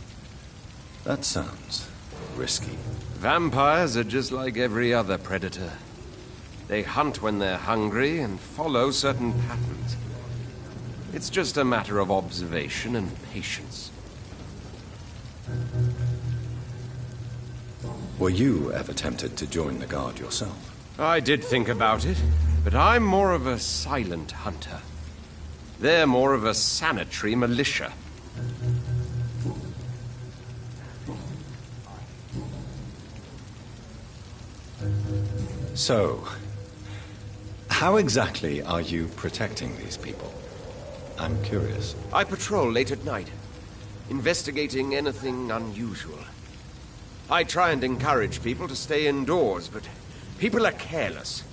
That sounds risky. Vampires are just like every other predator. They hunt when they're hungry and follow certain patterns. It's just a matter of observation and patience. Were you ever tempted to join the Guard yourself? I did think about it, but I'm more of a silent hunter. They're more of a sanitary militia. So, how exactly are you protecting these people? I'm curious. I patrol late at night, investigating anything unusual. I try and encourage people to stay indoors, but people are careless.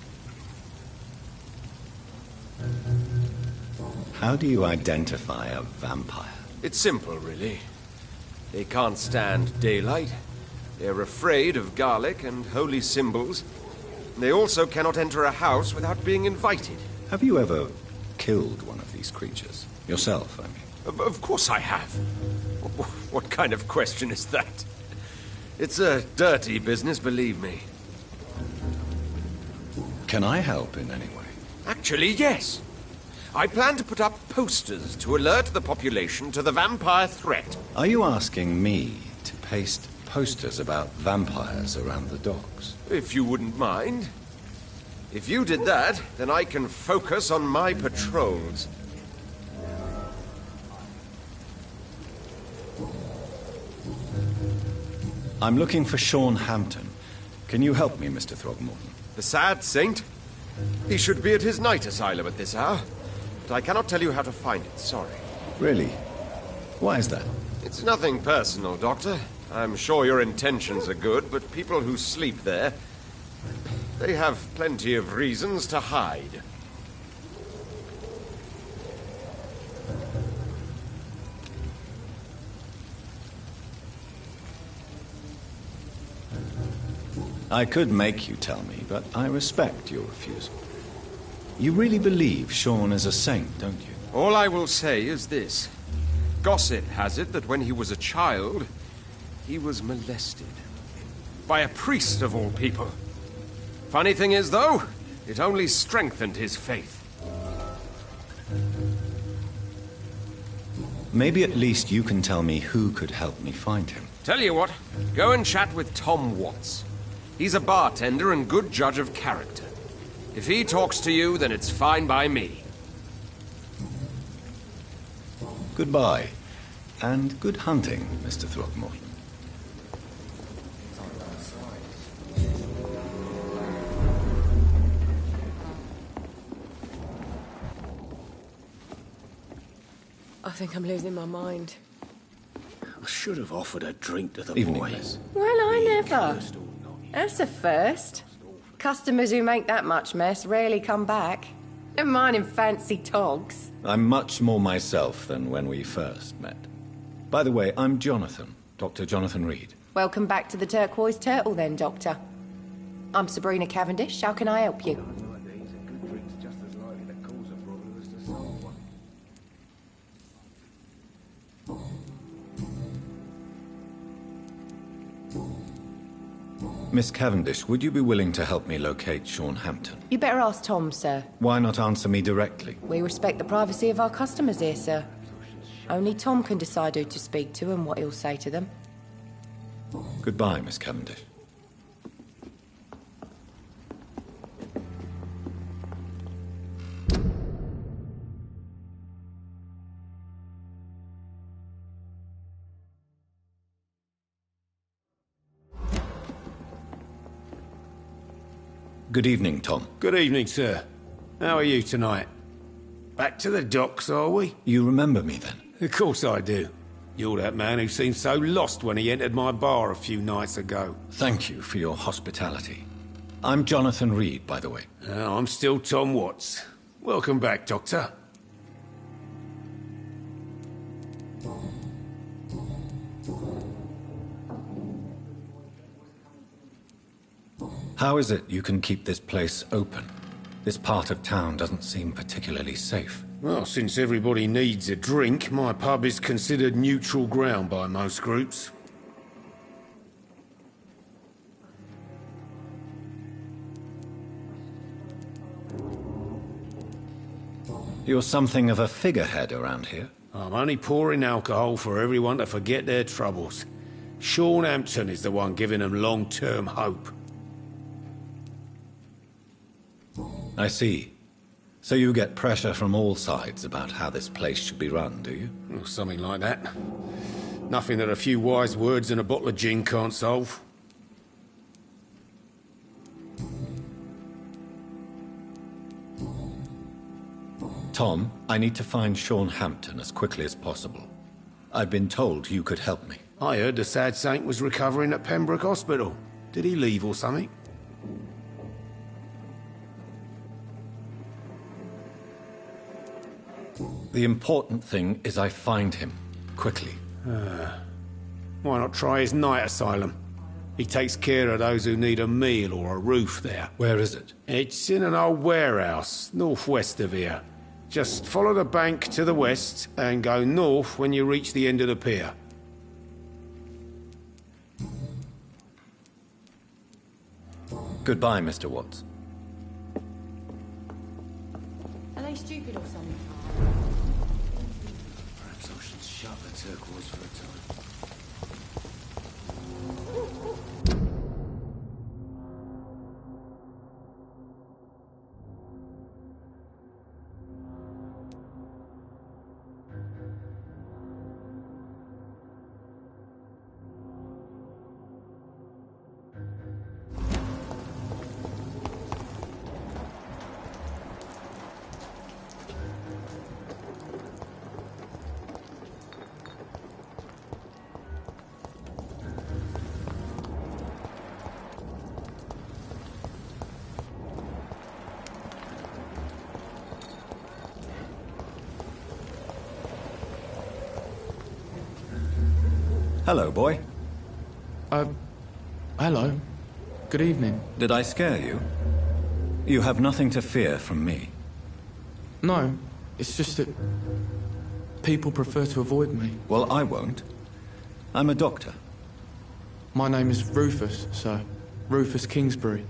How do you identify a vampire? It's simple, really. They can't stand daylight. They're afraid of garlic and holy symbols. They also cannot enter a house without being invited. Have you ever killed one of these creatures? Yourself, I mean. Of course I have. What kind of question is that? It's a dirty business, believe me. Can I help in any way? Actually, yes. I plan to put up posters to alert the population to the vampire threat. Are you asking me to paste posters about vampires around the docks? If you wouldn't mind. If you did that, then I can focus on my patrols. I'm looking for Sean Hampton. Can you help me, Mr. Throgmorton? The sad saint? He should be at his night asylum at this hour. But I cannot tell you how to find it, sorry. Really? Why is that? It's nothing personal, Doctor. I'm sure your intentions are good, but people who sleep there, they have plenty of reasons to hide. I could make you tell me, but I respect your refusal. You really believe Sean is a saint, don't you? All I will say is this. Gossip has it that when he was a child, he was molested. By a priest of all people. Funny thing is, though, it only strengthened his faith. Maybe at least you can tell me who could help me find him. Tell you what, go and chat with Tom Watts. He's a bartender and good judge of character. If he talks to you, then it's fine by me. Goodbye. And good hunting, Mr. Throgmorton. I think I'm losing my mind. I should have offered a drink to the Evening, boy. miss. Well, I never. That's a first. Customers who make that much mess rarely come back. Never mind in fancy togs. I'm much more myself than when we first met. By the way, I'm Jonathan, Dr. Jonathan Reed. Welcome back to the Turquoise Turtle then, Doctor. I'm Sabrina Cavendish. How can I help you? Miss Cavendish, would you be willing to help me locate Sean Hampton? You better ask Tom, sir. Why not answer me directly? We respect the privacy of our customers here, sir. Only Tom can decide who to speak to and what he'll say to them. Goodbye, Miss Cavendish. Good evening, Tom. Good evening, sir. How are you tonight? Back to the docks, are we? You remember me, then? Of course I do. You're that man who seemed so lost when he entered my bar a few nights ago. Thank you for your hospitality. I'm Jonathan Reed, by the way. I'm still Tom Watts. Welcome back, Doctor. How is it you can keep this place open? This part of town doesn't seem particularly safe. Well, since everybody needs a drink, my pub is considered neutral ground by most groups. You're something of a figurehead around here. I'm only pouring alcohol for everyone to forget their troubles. Sean Hampton is the one giving them long-term hope. I see. So you get pressure from all sides about how this place should be run, do you? Well, something like that. Nothing that a few wise words and a bottle of gin can't solve. Tom, I need to find Sean Hampton as quickly as possible. I've been told you could help me. I heard the sad saint was recovering at Pembroke Hospital. Did he leave or something? The important thing is I find him, quickly. Why not try his night asylum? He takes care of those who need a meal or a roof there. Where is it? It's in an old warehouse, northwest of here. Just follow the bank to the west and go north when you reach the end of the pier. Goodbye, Mr. Watts. Are they stupid or something? Perhaps I should shut the turquoise for a time. Hello, boy. Hello. Good evening. Did I scare you? You have nothing to fear from me. No, it's just that people prefer to avoid me. Well, I won't. I'm a doctor. My name is Rufus, sir. Rufus Kingsbury.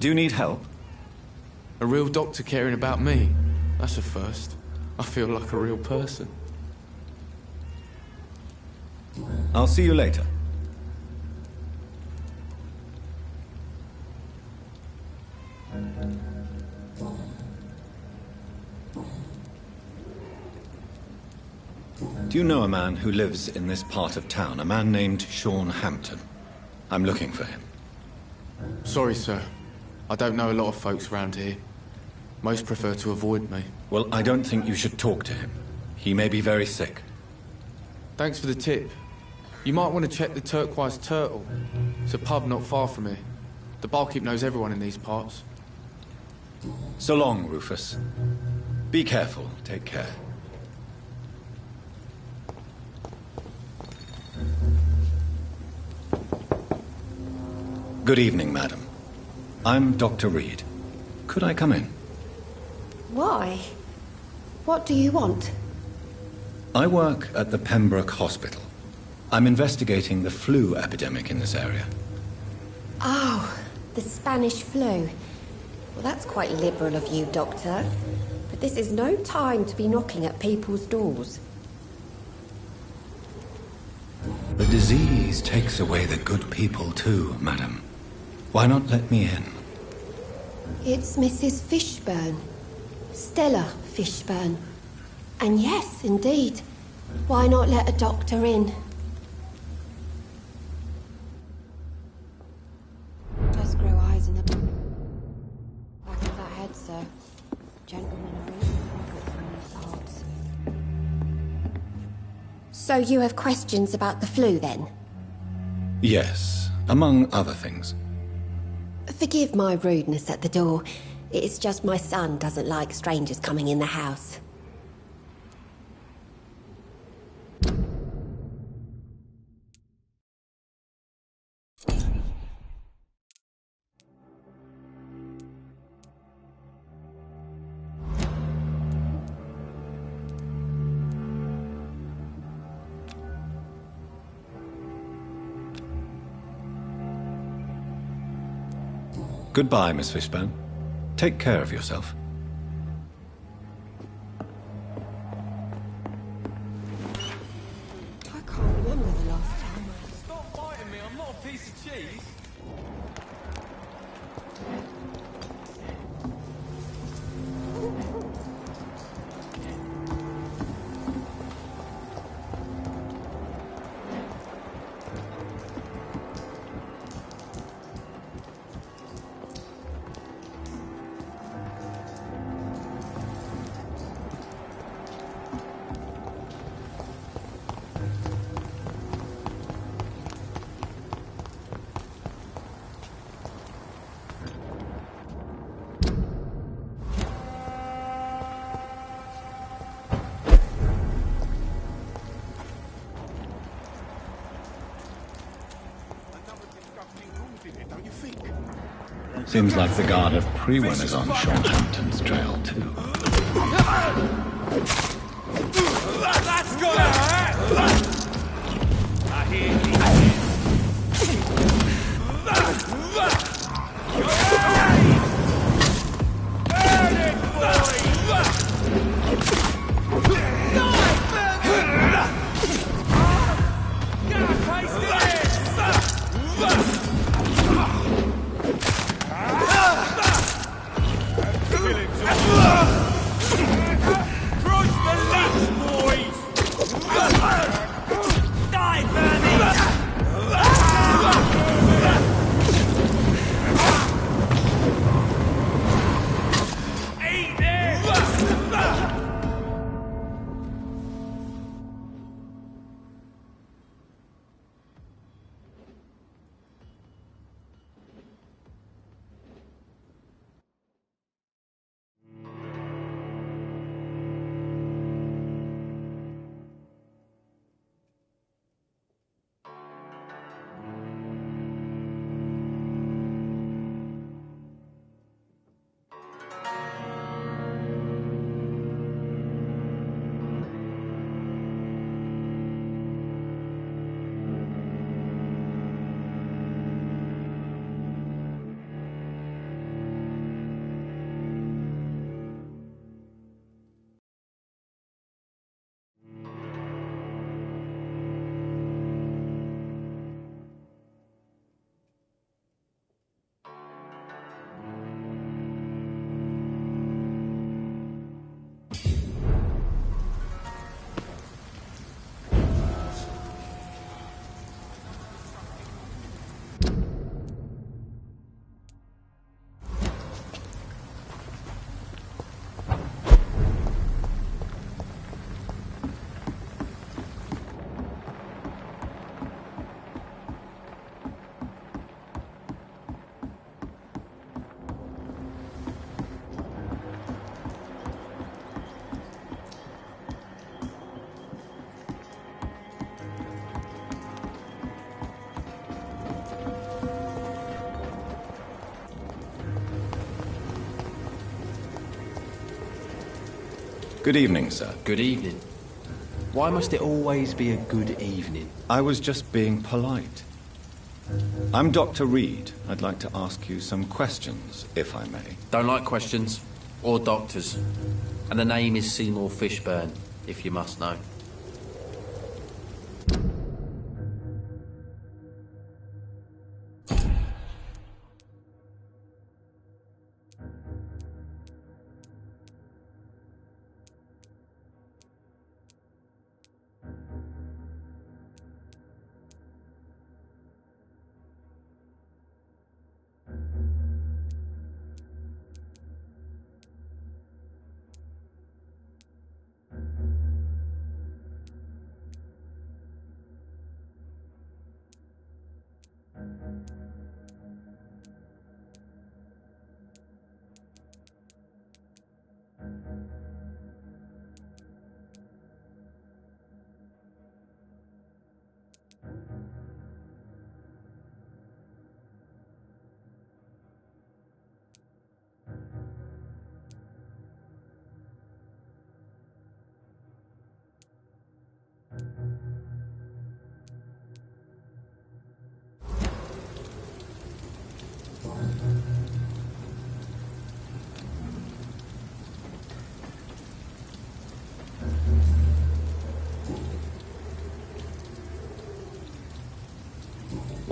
Do you need help? A real doctor caring about me? That's a first. I feel like a real person. I'll see you later. Do you know a man who lives in this part of town? A man named Sean Hampton. I'm looking for him. Sorry, sir. I don't know a lot of folks around here. Most prefer to avoid me. Well, I don't think you should talk to him. He may be very sick. Thanks for the tip. You might want to check the Turquoise Turtle. It's a pub not far from here. The barkeep knows everyone in these parts. So long, Rufus. Be careful. Take care. Good evening, madam. I'm Dr. Reed. Could I come in? Why? What do you want? I work at the Pembroke Hospital. I'm investigating the flu epidemic in this area. Oh, the Spanish flu. Well, that's quite liberal of you, Doctor. But this is no time to be knocking at people's doors. The disease takes away the good people too, madam. Why not let me in? It's Mrs. Fishburne. Stella Fishburne. And yes, indeed. Why not let a doctor in? Does grow eyes in the back of that head, sir. Gentlemen are really private from these parts. So you have questions about the flu, then? Yes, among other things. Forgive my rudeness at the door. It's just my son doesn't like strangers coming in the house. Goodbye, Miss Fishburne. Take care of yourself. I can't remember the last time. Stop biting me, I'm not a piece of cheese. Seems like the guard of Prewen is on Shorthampton's trail, too. That's gonna hurt! I hear you. Burn it, boy! Get a taste of this! Cross the leash, boys! Good evening, sir. Good evening. Why must it always be a good evening? I was just being polite. I'm Dr. Reed. I'd like to ask you some questions, if I may. Don't like questions. Or doctors. And the name is Seymour Fishburne, if you must know.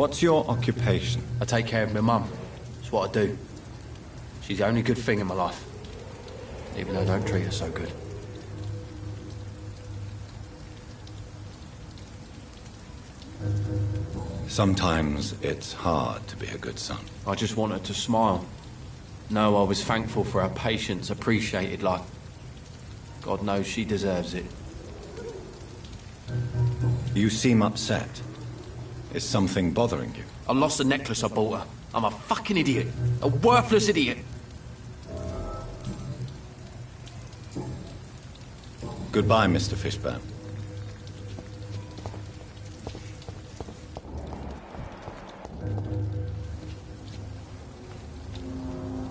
What's your occupation? I take care of my mum. It's what I do. She's the only good thing in my life. Even though I don't treat her so good. Sometimes it's hard to be a good son. I just want her to smile. No, I was thankful for her patience, appreciated like... God knows she deserves it. You seem upset. Is something bothering you? I lost the necklace I bought her. I'm a fucking idiot. A worthless idiot. Goodbye, Mr. Fishburne.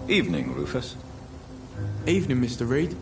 Evening, Rufus. Evening, Mr. Reed.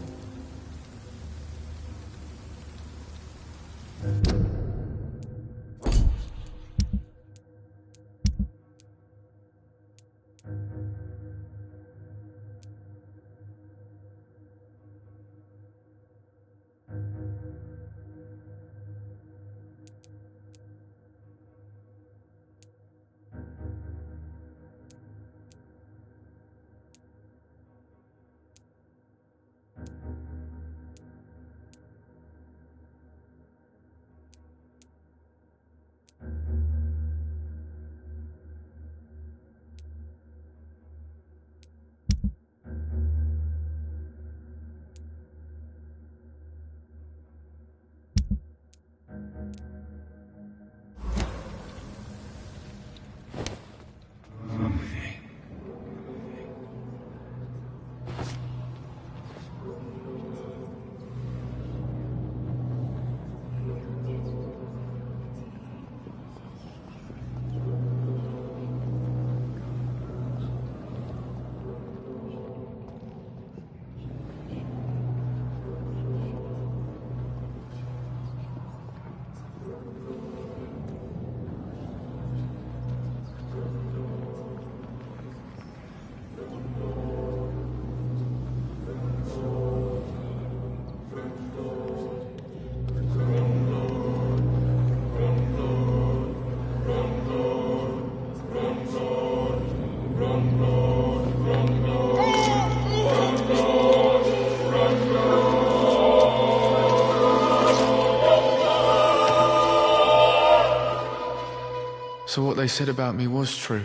So what they said about me was true.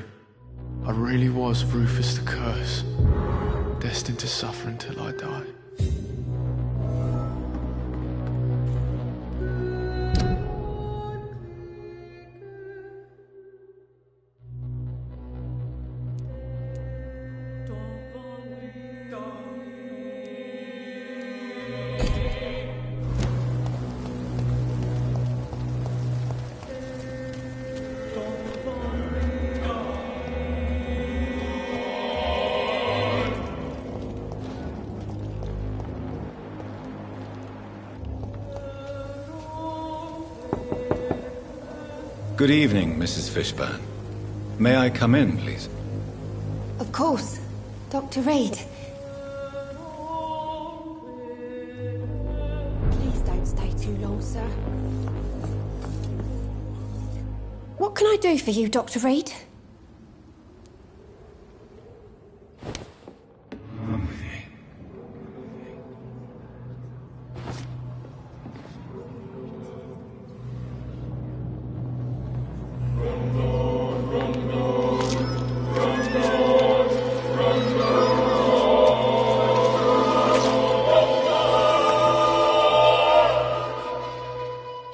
I really was Rufus the Curse, destined to suffer until I die. Good evening, Mrs. Fishburne. May I come in, please? Of course. Dr. Reed. Please don't stay too long, sir. What can I do for you, Dr. Reed?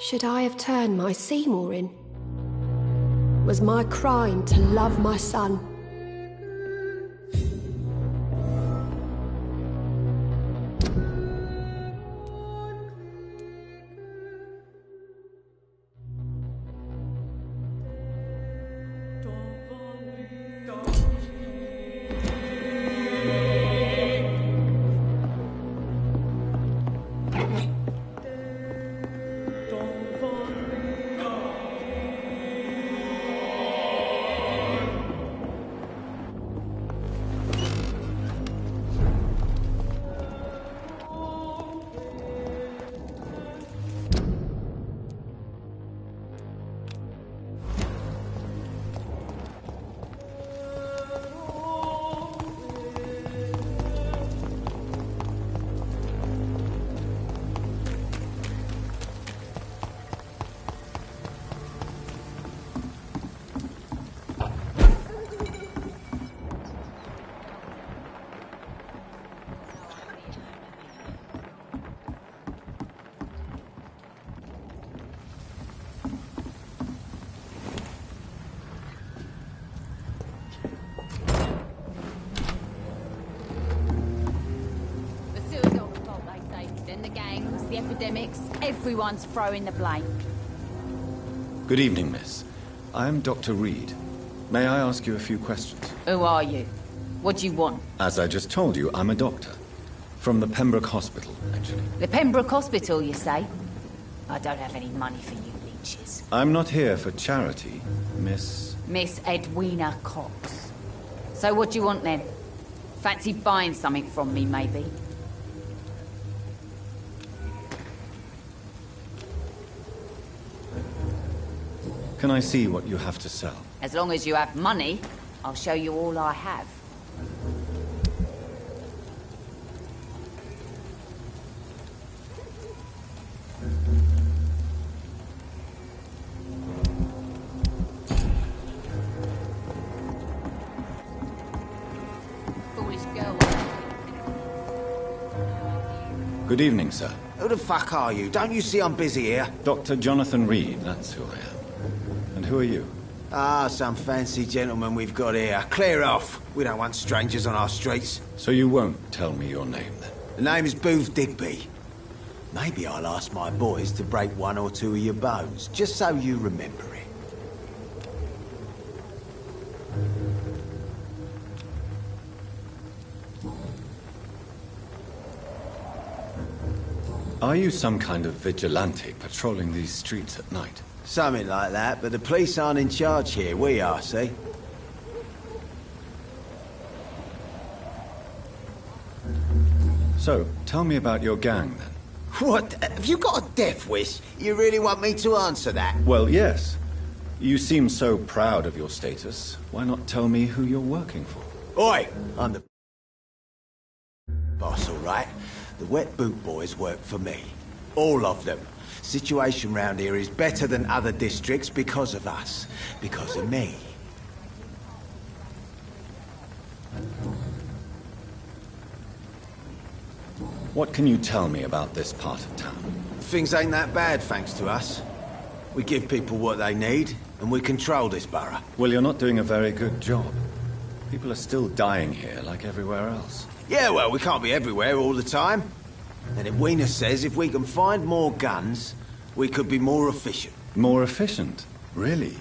Should I have turned my Seymour in? Was my crime to love my son? Everyone's throwing the blame. Good evening, miss. I'm Dr. Reed. May I ask you a few questions? Who are you? What do you want? As I just told you, I'm a doctor. From the Pembroke Hospital, actually. The Pembroke Hospital, you say? I don't have any money for you leeches. I'm not here for charity, Miss... Miss Edwina Cox. So what do you want then? Fancy buying something from me, maybe? Can I see what you have to sell? As long as you have money, I'll show you all I have. Foolish girl. Good evening, sir. Who the fuck are you? Don't you see I'm busy here? Dr. Jonathan Reed, that's who I am. And who are you? Ah, some fancy gentleman we've got here. Clear off. We don't want strangers on our streets. So you won't tell me your name, then? The name is Booth Digby. Maybe I'll ask my boys to break one or two of your bones, just so you remember it. Are you some kind of vigilante patrolling these streets at night? Something like that, but the police aren't in charge here. We are, see? So, tell me about your gang, then. What? Have you got a death wish? You really want me to answer that? Well, yes. You seem so proud of your status. Why not tell me who you're working for? Oi! I'm the boss, all right? The Wet Boot Boys work for me. All of them. Situation round here is better than other districts because of us. Because of me. What can you tell me about this part of town? Things ain't that bad, thanks to us. We give people what they need, and we control this borough. Well, you're not doing a very good job. People are still dying here, like everywhere else. Yeah, well, we can't be everywhere all the time. And Edwina says if we can find more guns, we could be more efficient. More efficient? Really?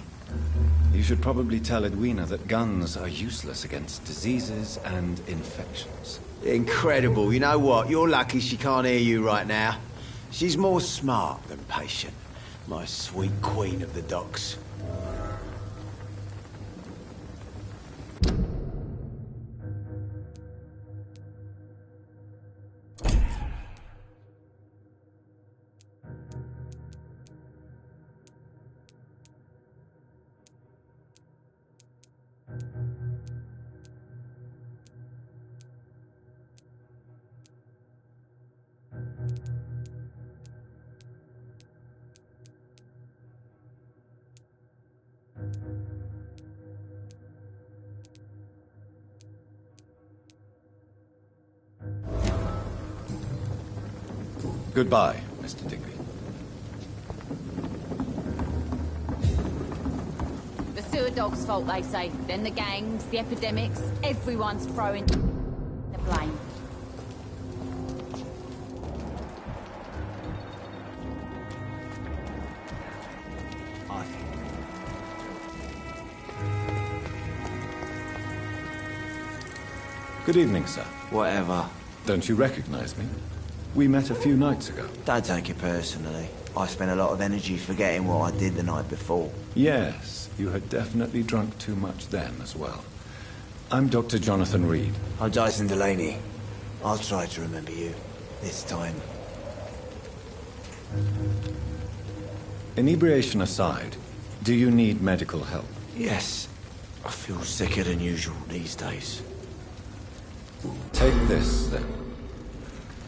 You should probably tell Edwina that guns are useless against diseases and infections. Incredible. You know what? You're lucky she can't hear you right now. She's more smart than patient. My sweet queen of the docks. Goodbye, Mr. Digby. The sewer dog's fault, they say. Then the gangs, the epidemics, everyone's throwing the blame. Good evening, sir. Whatever. Don't you recognize me? We met a few nights ago. Don't take it personally. I spent a lot of energy forgetting what I did the night before. Yes, you had definitely drunk too much then as well. I'm Dr. Jonathan Reed. I'm Dyson Delaney. I'll try to remember you. This time. Inebriation aside, do you need medical help? Yes. I feel sicker than usual these days. Take this, then.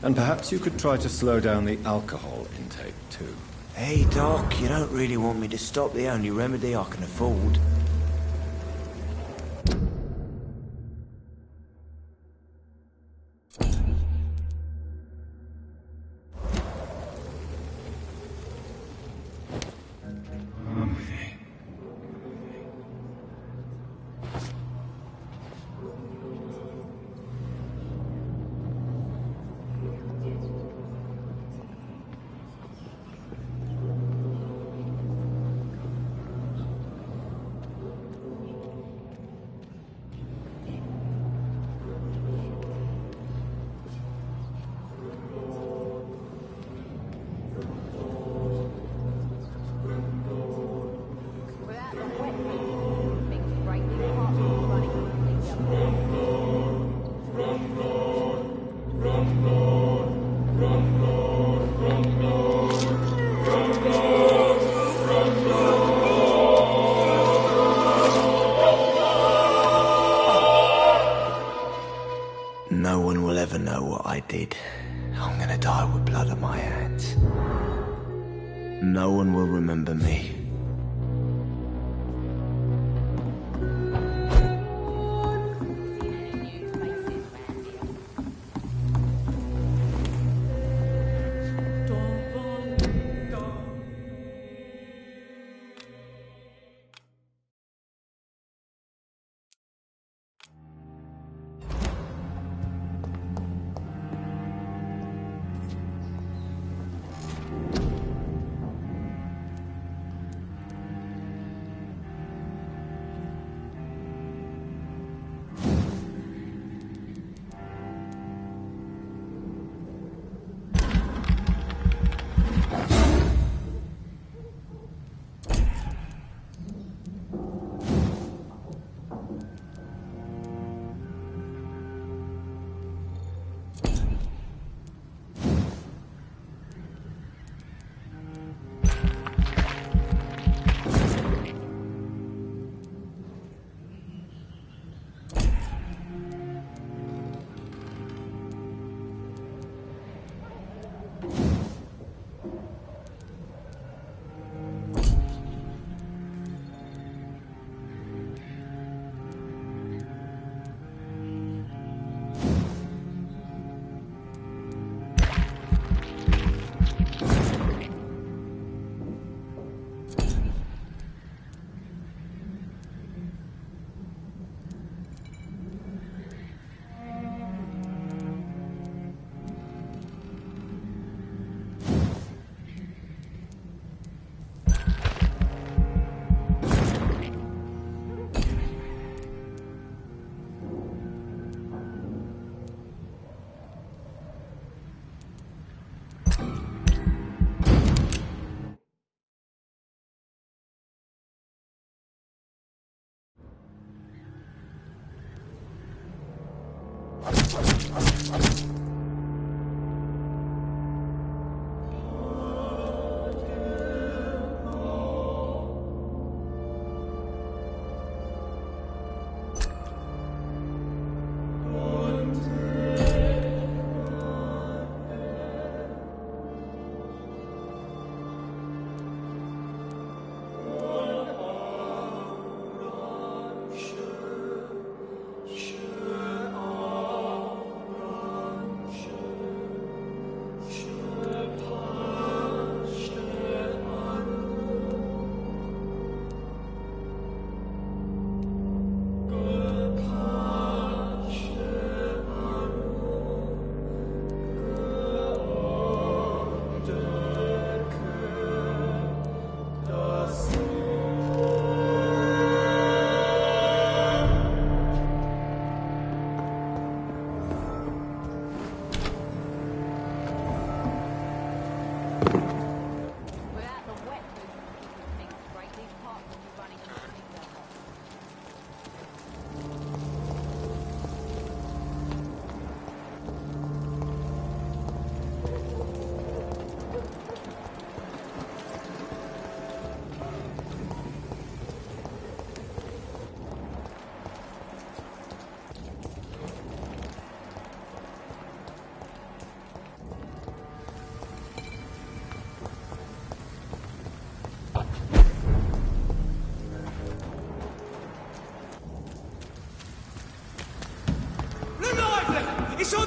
And perhaps you could try to slow down the alcohol intake, too. Hey, Doc, you don't really want me to stop the only remedy I can afford. No one will ever know what I did. I'm gonna die with blood on my hands. No one will remember me.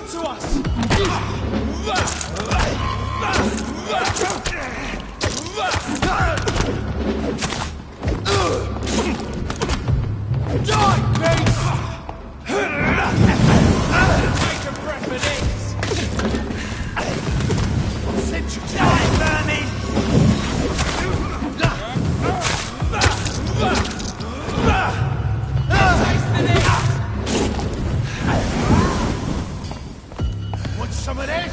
good to us! Die, mate! Take a breath of this! Send you die, Bernie! Want some of this?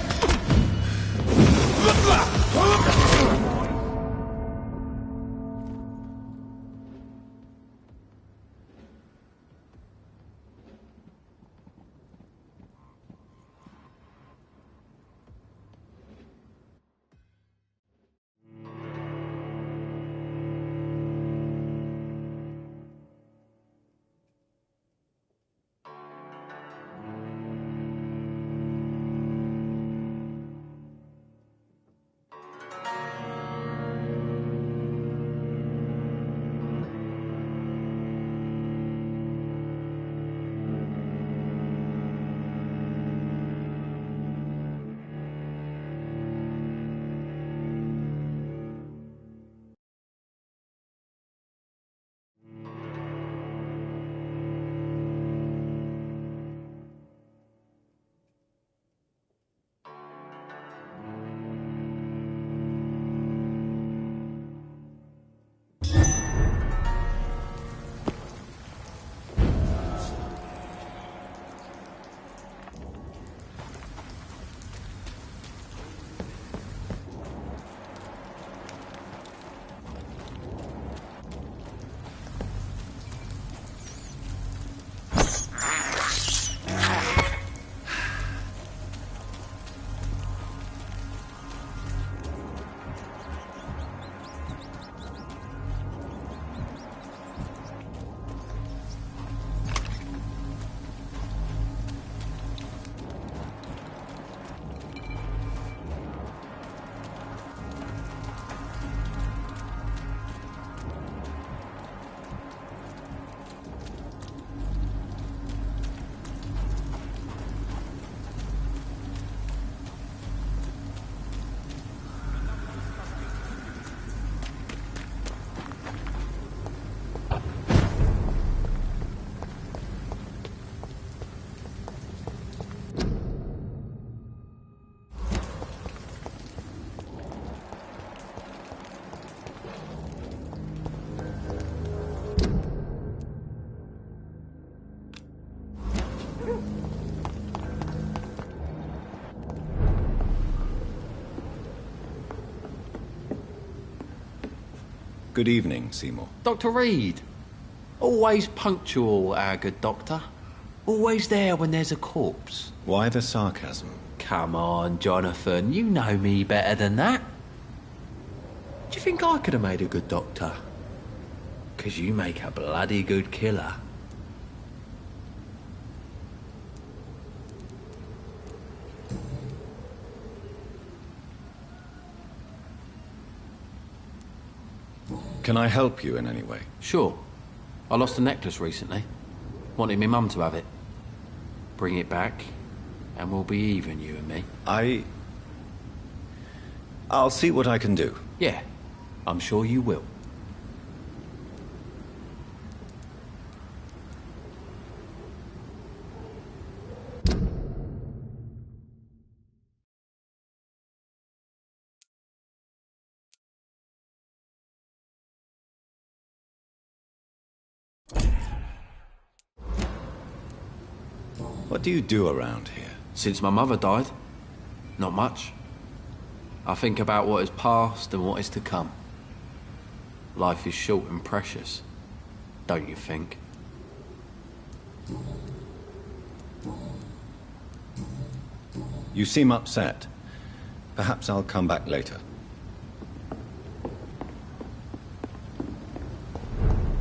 Good evening, Seymour. Dr. Reed. Always punctual, our good doctor. Always there when there's a corpse. Why the sarcasm? Come on, Jonathan. You know me better than that. Do you think I could have made a good doctor? 'Cause you make a bloody good killer. Can I help you in any way? Sure. I lost a necklace recently. Wanted me mum to have it. Bring it back, and we'll be even, you and me. I'll see what I can do. Yeah, I'm sure you will. What do you do around here? Since my mother died, not much. I think about what is past and what is to come. Life is short and precious, don't you think? You seem upset. Perhaps I'll come back later.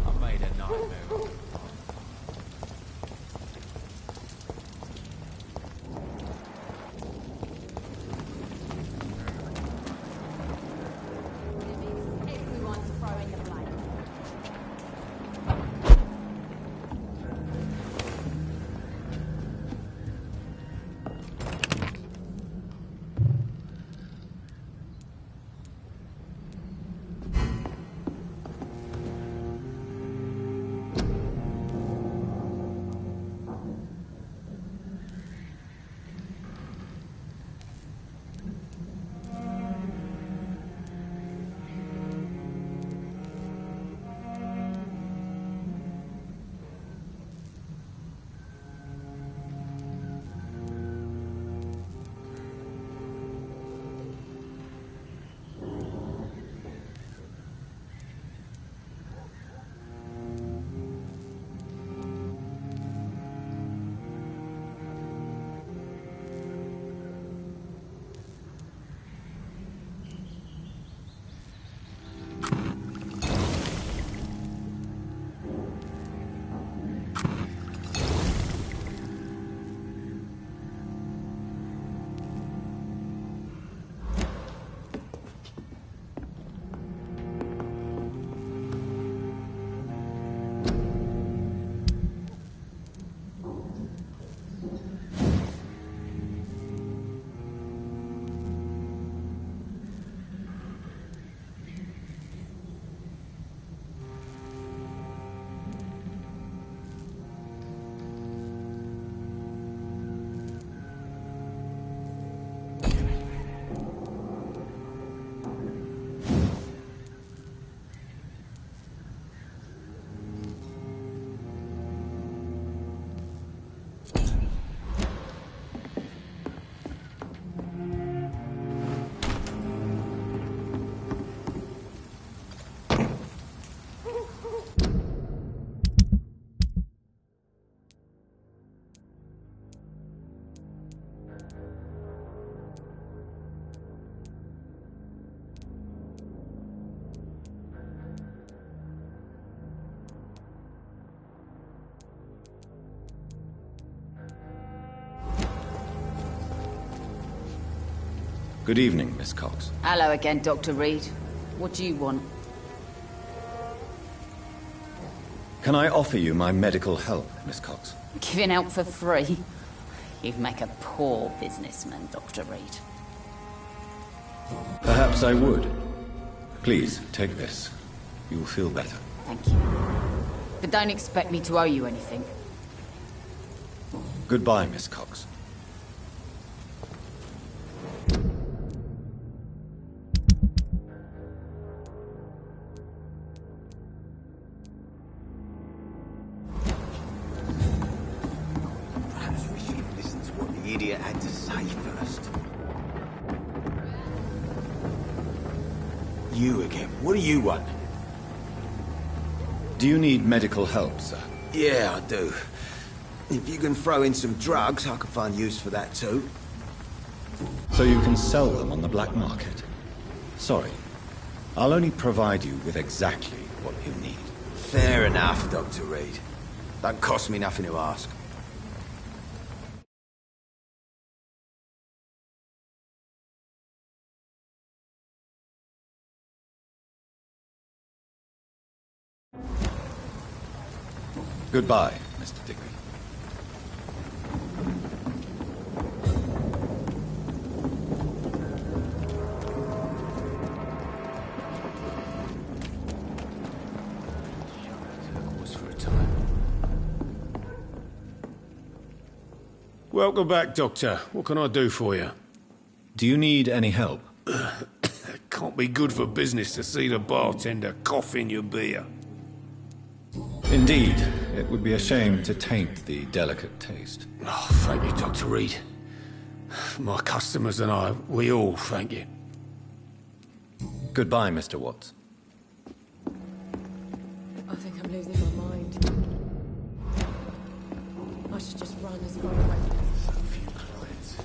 I made a nightmare of it. Good evening, Miss Cox. Hello again, Dr. Reed. What do you want? Can I offer you my medical help, Miss Cox? Giving out for free? You'd make a poor businessman, Dr. Reed. Perhaps I would. Please, take this. You'll feel better. Thank you. But don't expect me to owe you anything. Goodbye, Miss Cox. Perhaps we should listen to what the idiot had to say first. You again. What do you want? Do you need medical help, sir? Yeah, I do. If you can throw in some drugs, I can find use for that too. So you can sell them on the black market? Sorry. I'll only provide you with exactly what you need. Fair enough, Dr. Reed. Don't cost me nothing to ask. Goodbye, Mr. Digby. Welcome back, Doctor. What can I do for you? Do you need any help? Can't be good for business to see the bartender coughing your beer. Indeed. It would be a shame to taint the delicate taste. Oh, thank you, Dr. Reed. My customers and I, we all thank you. Goodbye, Mr. Watts. I think I'm losing my mind. I should just run as far away. So few clients.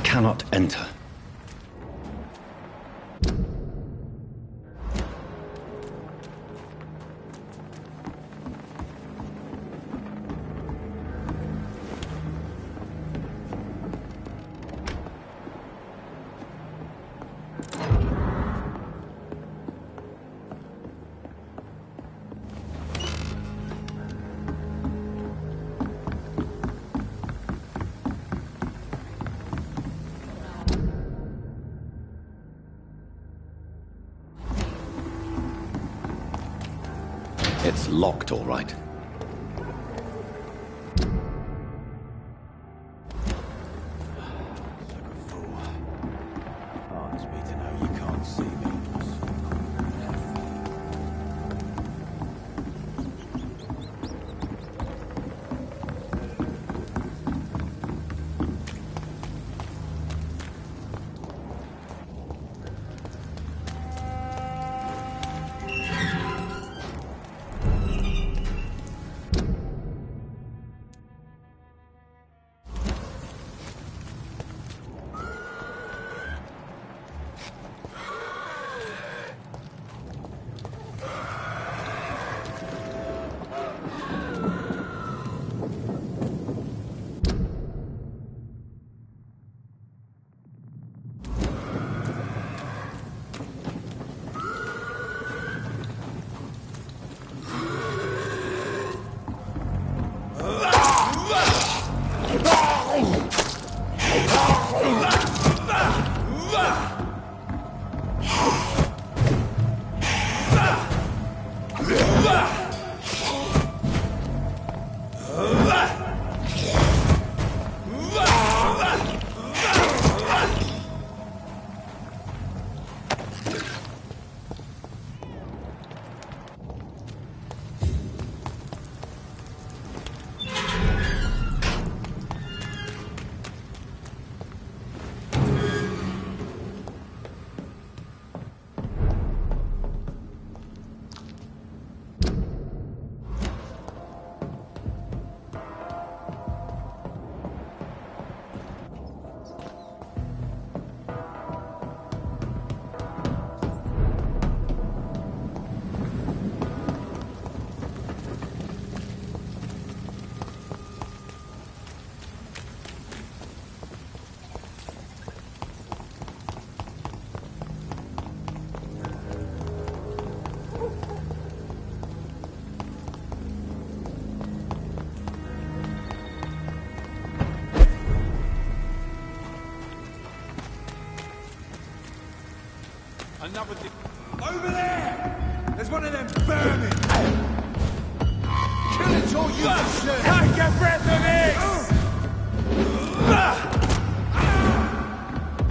cannot enter. It's locked, all right. Another over there! There's one of them vermin! Kill it all you deserve! Take a breath of this!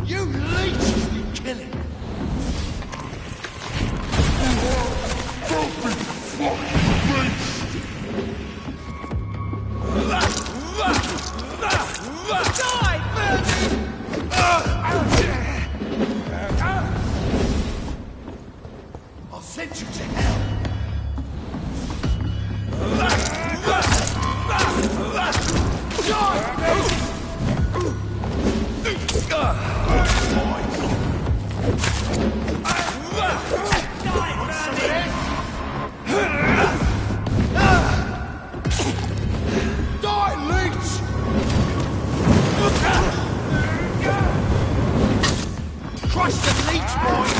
You leeches, you kill it! Die, vermin! I'll send you to hell! Christ the leech, boys!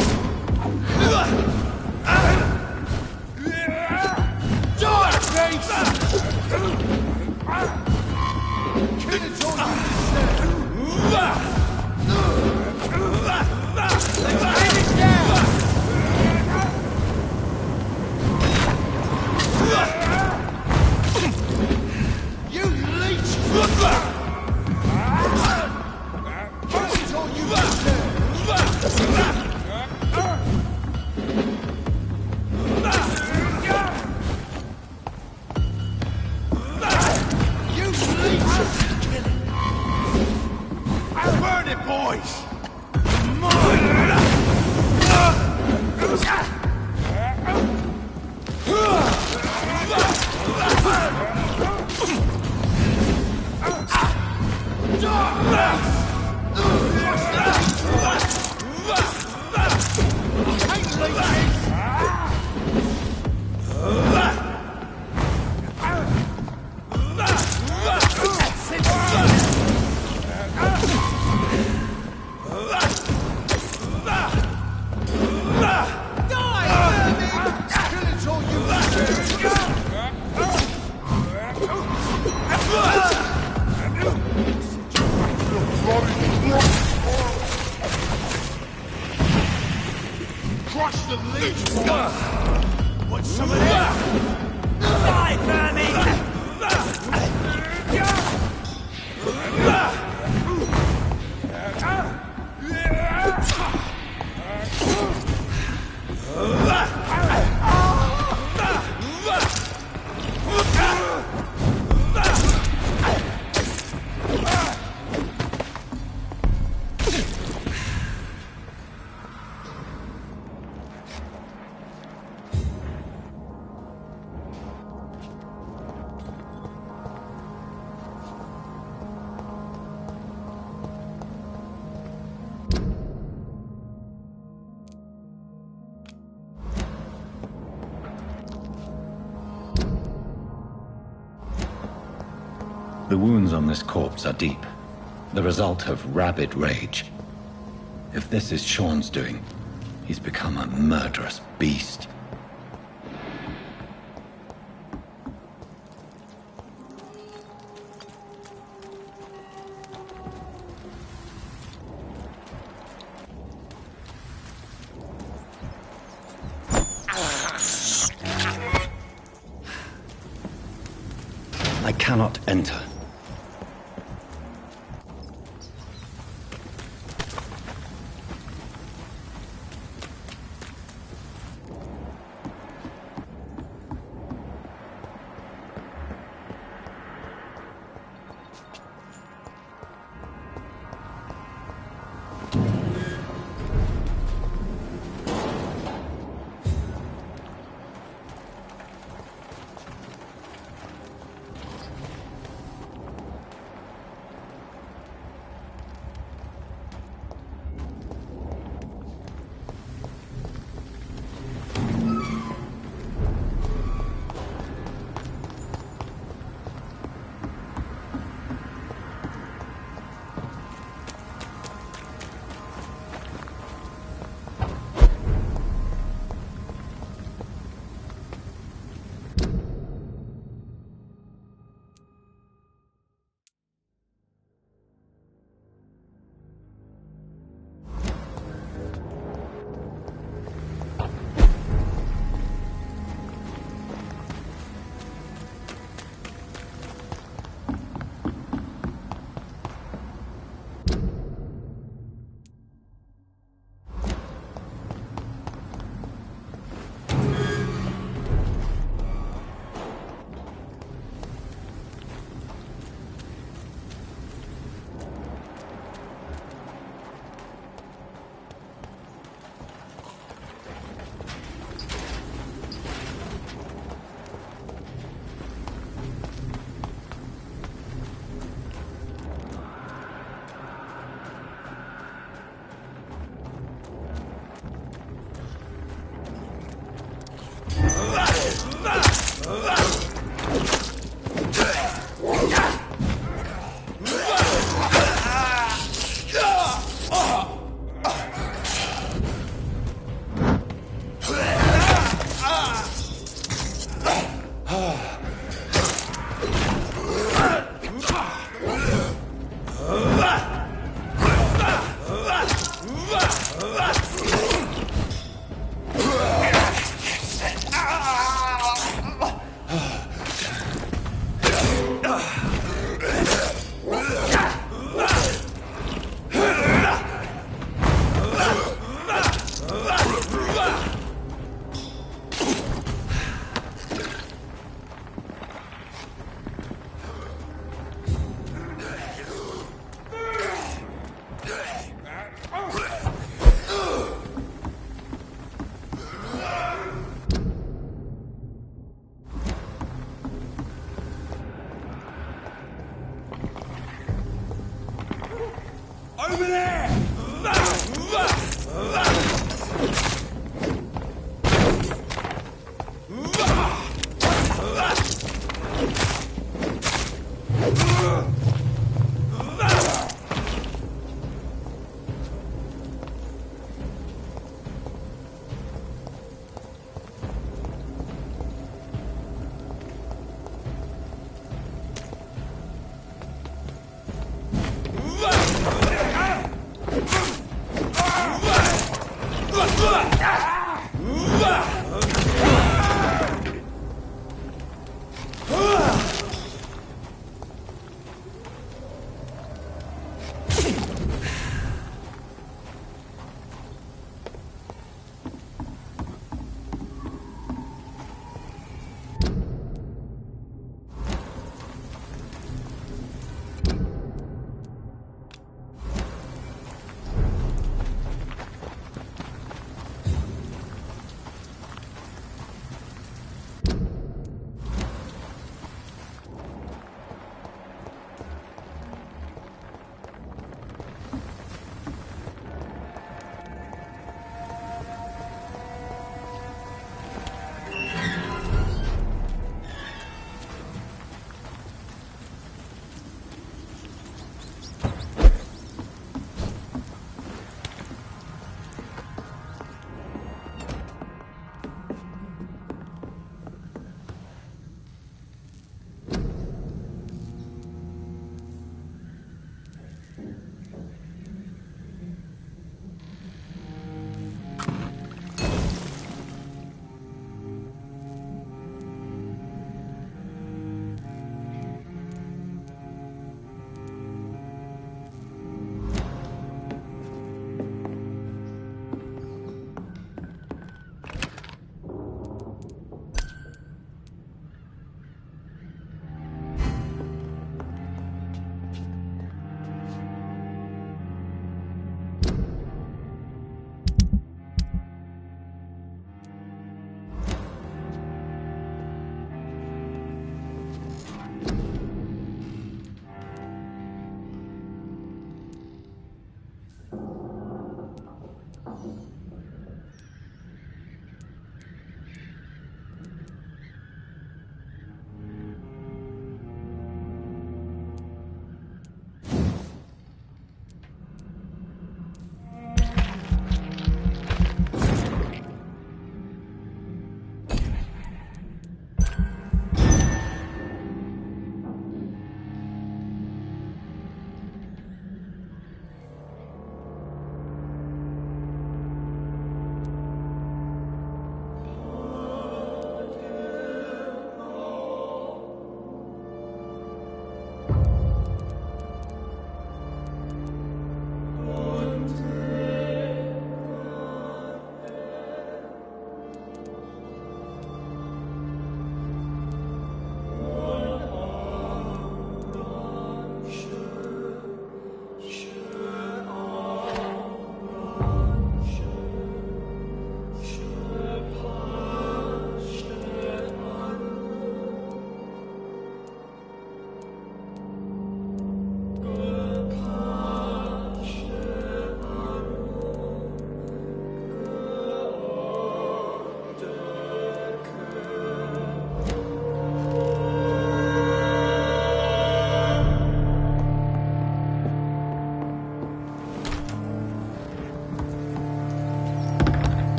What's some of this? Die, vermin! The wounds on this corpse are deep, the result of rabid rage. If this is Sean's doing, he's become a murderous beast. I cannot enter.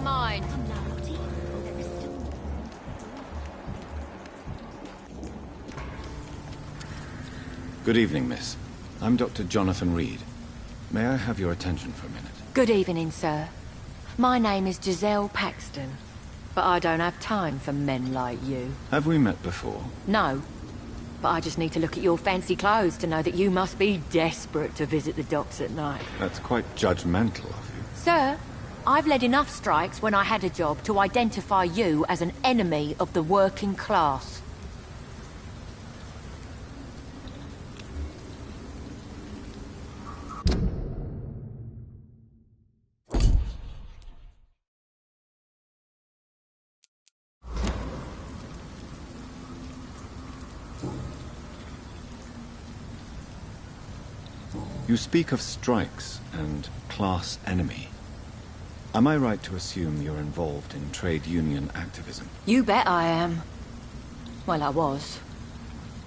mind. Good evening, miss. I'm Dr. Jonathan Reed. May I have your attention for a minute? Good evening, sir. My name is Giselle Paxton, but I don't have time for men like you. Have we met before? No, but I just need to look at your fancy clothes to know that you must be desperate to visit the docks at night. That's quite judgmental of you. Sir, I've led enough strikes when I had a job to identify you as an enemy of the working class. You speak of strikes and class enemy. Am I right to assume you're involved in trade union activism? You bet I am. Well, I was.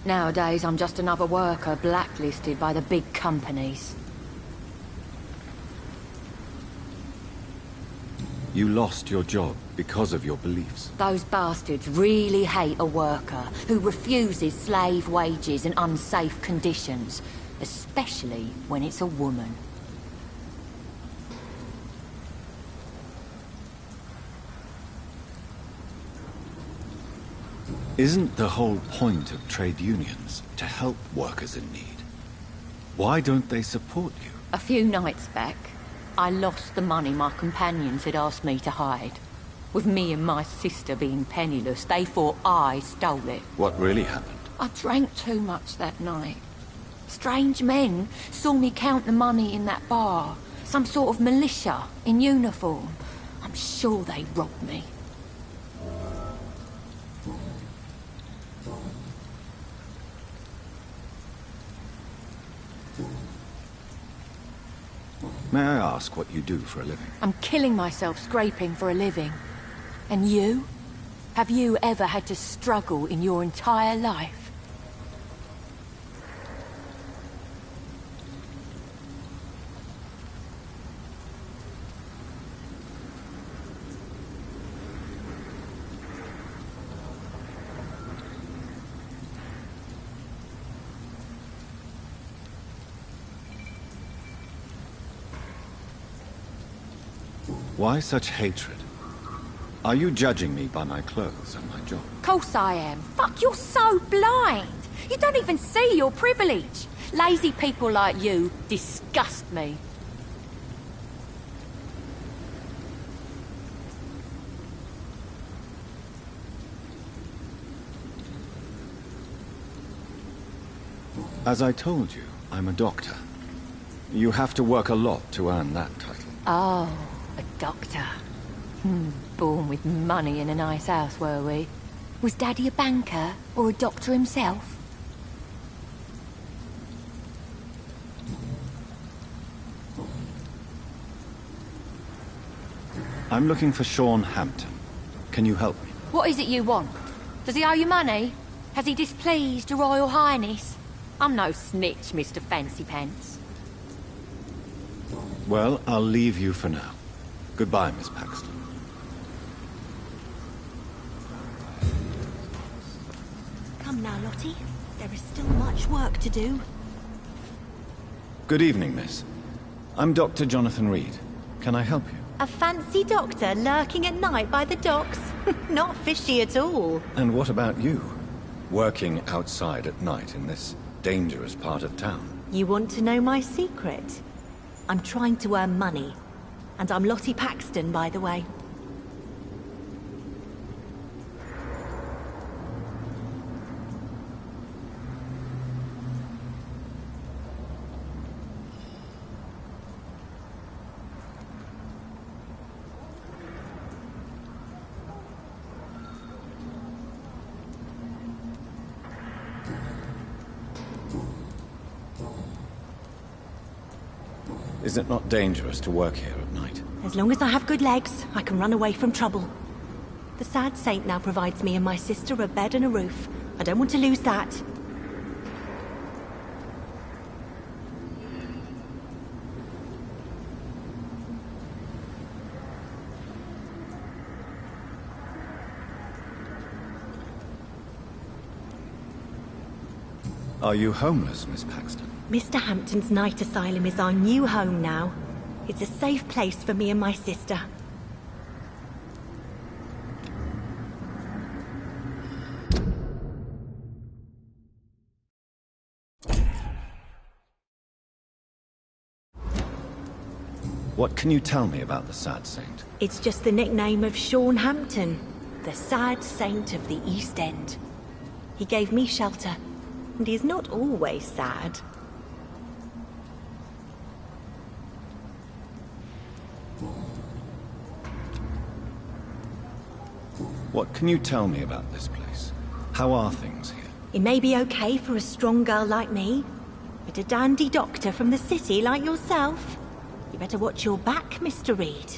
Nowadays, I'm just another worker blacklisted by the big companies. You lost your job because of your beliefs. Those bastards really hate a worker who refuses slave wages and unsafe conditions, especially when it's a woman. Isn't the whole point of trade unions to help workers in need? Why don't they support you? A few nights back, I lost the money my companions had asked me to hide. With me and my sister being penniless, they thought I stole it. What really happened? I drank too much that night. Strange men saw me count the money in that bar. Some sort of militia in uniform. I'm sure they robbed me. May I ask what you do for a living? I'm killing myself scraping for a living. And you? Have you ever had to struggle in your entire life? Why such hatred? Are you judging me by my clothes and my job? Course I am. Fuck, you're so blind. You don't even see your privilege. Lazy people like you disgust me. As I told you, I'm a doctor. You have to work a lot to earn that title. Oh, a doctor. Born with money in a nice house, were we? Was Daddy a banker or a doctor himself? I'm looking for Sean Hampton. Can you help me? What is it you want? Does he owe you money? Has he displeased your Royal Highness? I'm no snitch, Mr. Fancy Pants. Well, I'll leave you for now. Goodbye, Miss Paxton. Come now, Lottie. There is still much work to do. Good evening, miss. I'm Dr. Jonathan Reed. Can I help you? A fancy doctor lurking at night by the docks? Not fishy at all. And what about you? Working outside at night in this dangerous part of town? You want to know my secret? I'm trying to earn money. And I'm Lottie Paxton, by the way. Is it not dangerous to work here at night? As long as I have good legs, I can run away from trouble. The sad saint now provides me and my sister a bed and a roof. I don't want to lose that. Are you homeless, Miss Paxton? Mr. Hampton's night asylum is our new home now. It's a safe place for me and my sister. What can you tell me about the Sad Saint? It's just the nickname of Sean Hampton, the sad saint of the East End. He gave me shelter, and he's not always sad. What can you tell me about this place? How are things here? It may be okay for a strong girl like me, but a dandy doctor from the city like yourself, you better watch your back, Mr. Reed.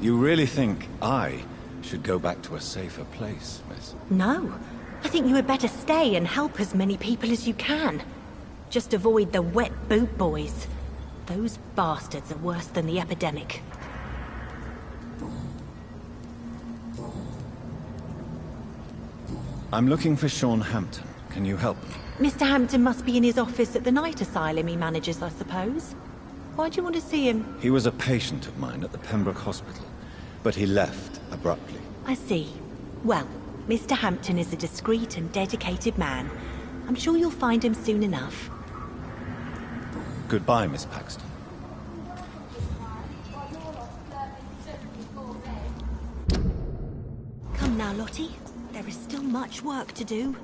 You really think I should go back to a safer place, miss? No. I think you had better stay and help as many people as you can. Just avoid the wet boot boys. Those bastards are worse than the epidemic. I'm looking for Sean Hampton. Can you help me? Mr. Hampton must be in his office at the night asylum he manages, I suppose. Why do you want to see him? He was a patient of mine at the Pembroke Hospital, but he left abruptly. I see. Well, Mr. Hampton is a discreet and dedicated man. I'm sure you'll find him soon enough. Goodbye, Miss Paxton. Come now, Lottie. There is still much work to do.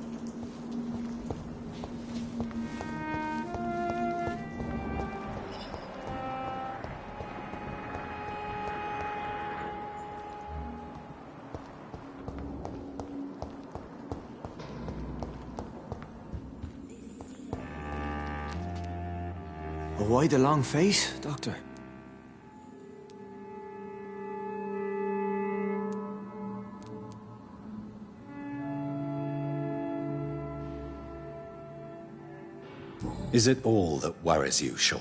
Why the long face, Doctor? Is it all that worries you, Sean?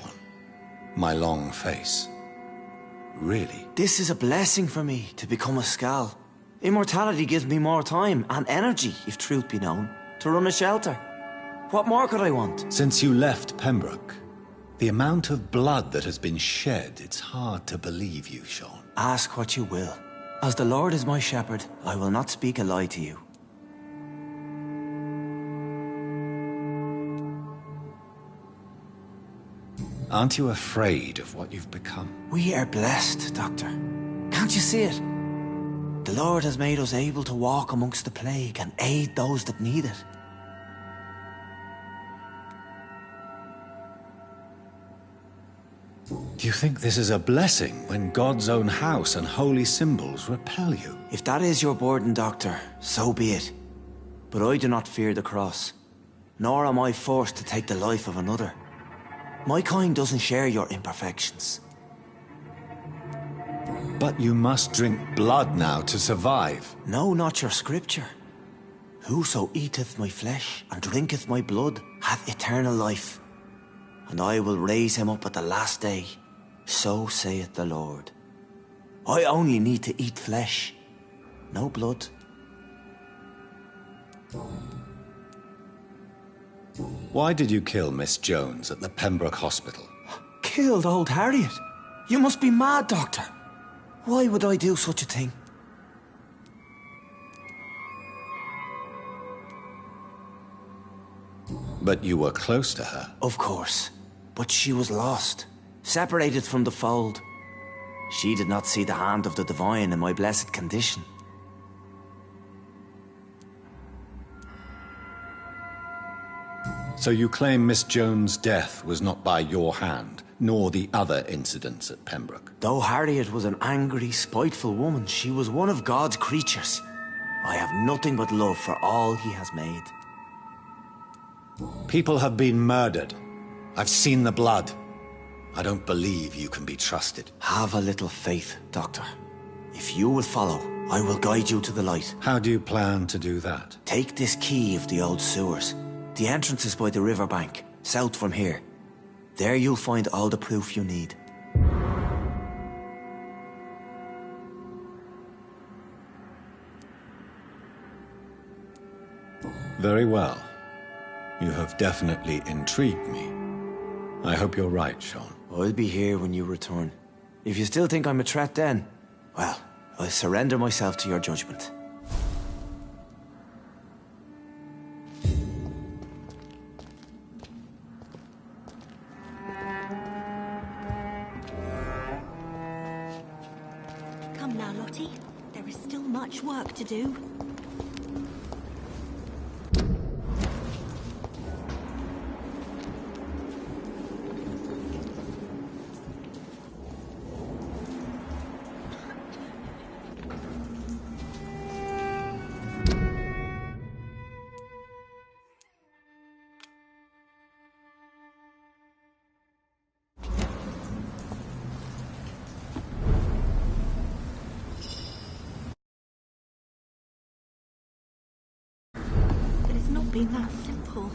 My long face? Really? This is a blessing for me, to become a Skal. Immortality gives me more time and energy, if truth be known, to run a shelter. What more could I want? Since you left Pembroke, the amount of blood that has been shed, it's hard to believe you, Sean. Ask what you will. As the Lord is my shepherd, I will not speak a lie to you. Aren't you afraid of what you've become? We are blessed, Doctor. Can't you see it? The Lord has made us able to walk amongst the plague and aid those that need it. Do you think this is a blessing when God's own house and holy symbols repel you? If that is your burden, Doctor, so be it. But I do not fear the cross, nor am I forced to take the life of another. My kind doesn't share your imperfections. But you must drink blood now to survive. No, not your scripture. Whoso eateth my flesh and drinketh my blood hath eternal life, and I will raise him up at the last day. So saith the Lord. I only need to eat flesh, no blood. Why did you kill Miss Jones at the Pembroke Hospital? Killed old Harriet? You must be mad, Doctor. Why would I do such a thing? But you were close to her. Of course. But she was lost, separated from the fold. She did not see the hand of the divine in my blessed condition. So you claim Miss Jones' death was not by your hand, nor the other incidents at Pembroke? Though Harriet was an angry, spiteful woman, she was one of God's creatures. I have nothing but love for all he has made. People have been murdered. I've seen the blood. I don't believe you can be trusted. Have a little faith, Doctor. If you will follow, I will guide you to the light. How do you plan to do that? Take this key of the old sewers. The entrance is by the riverbank, south from here. There you'll find all the proof you need. Very well. You have definitely intrigued me. I hope you're right, Sean. I'll be here when you return. If you still think I'm a threat then, well, I'll surrender myself to your judgment. Come now, Lottie. There is still much work to do. But it's not been that simple.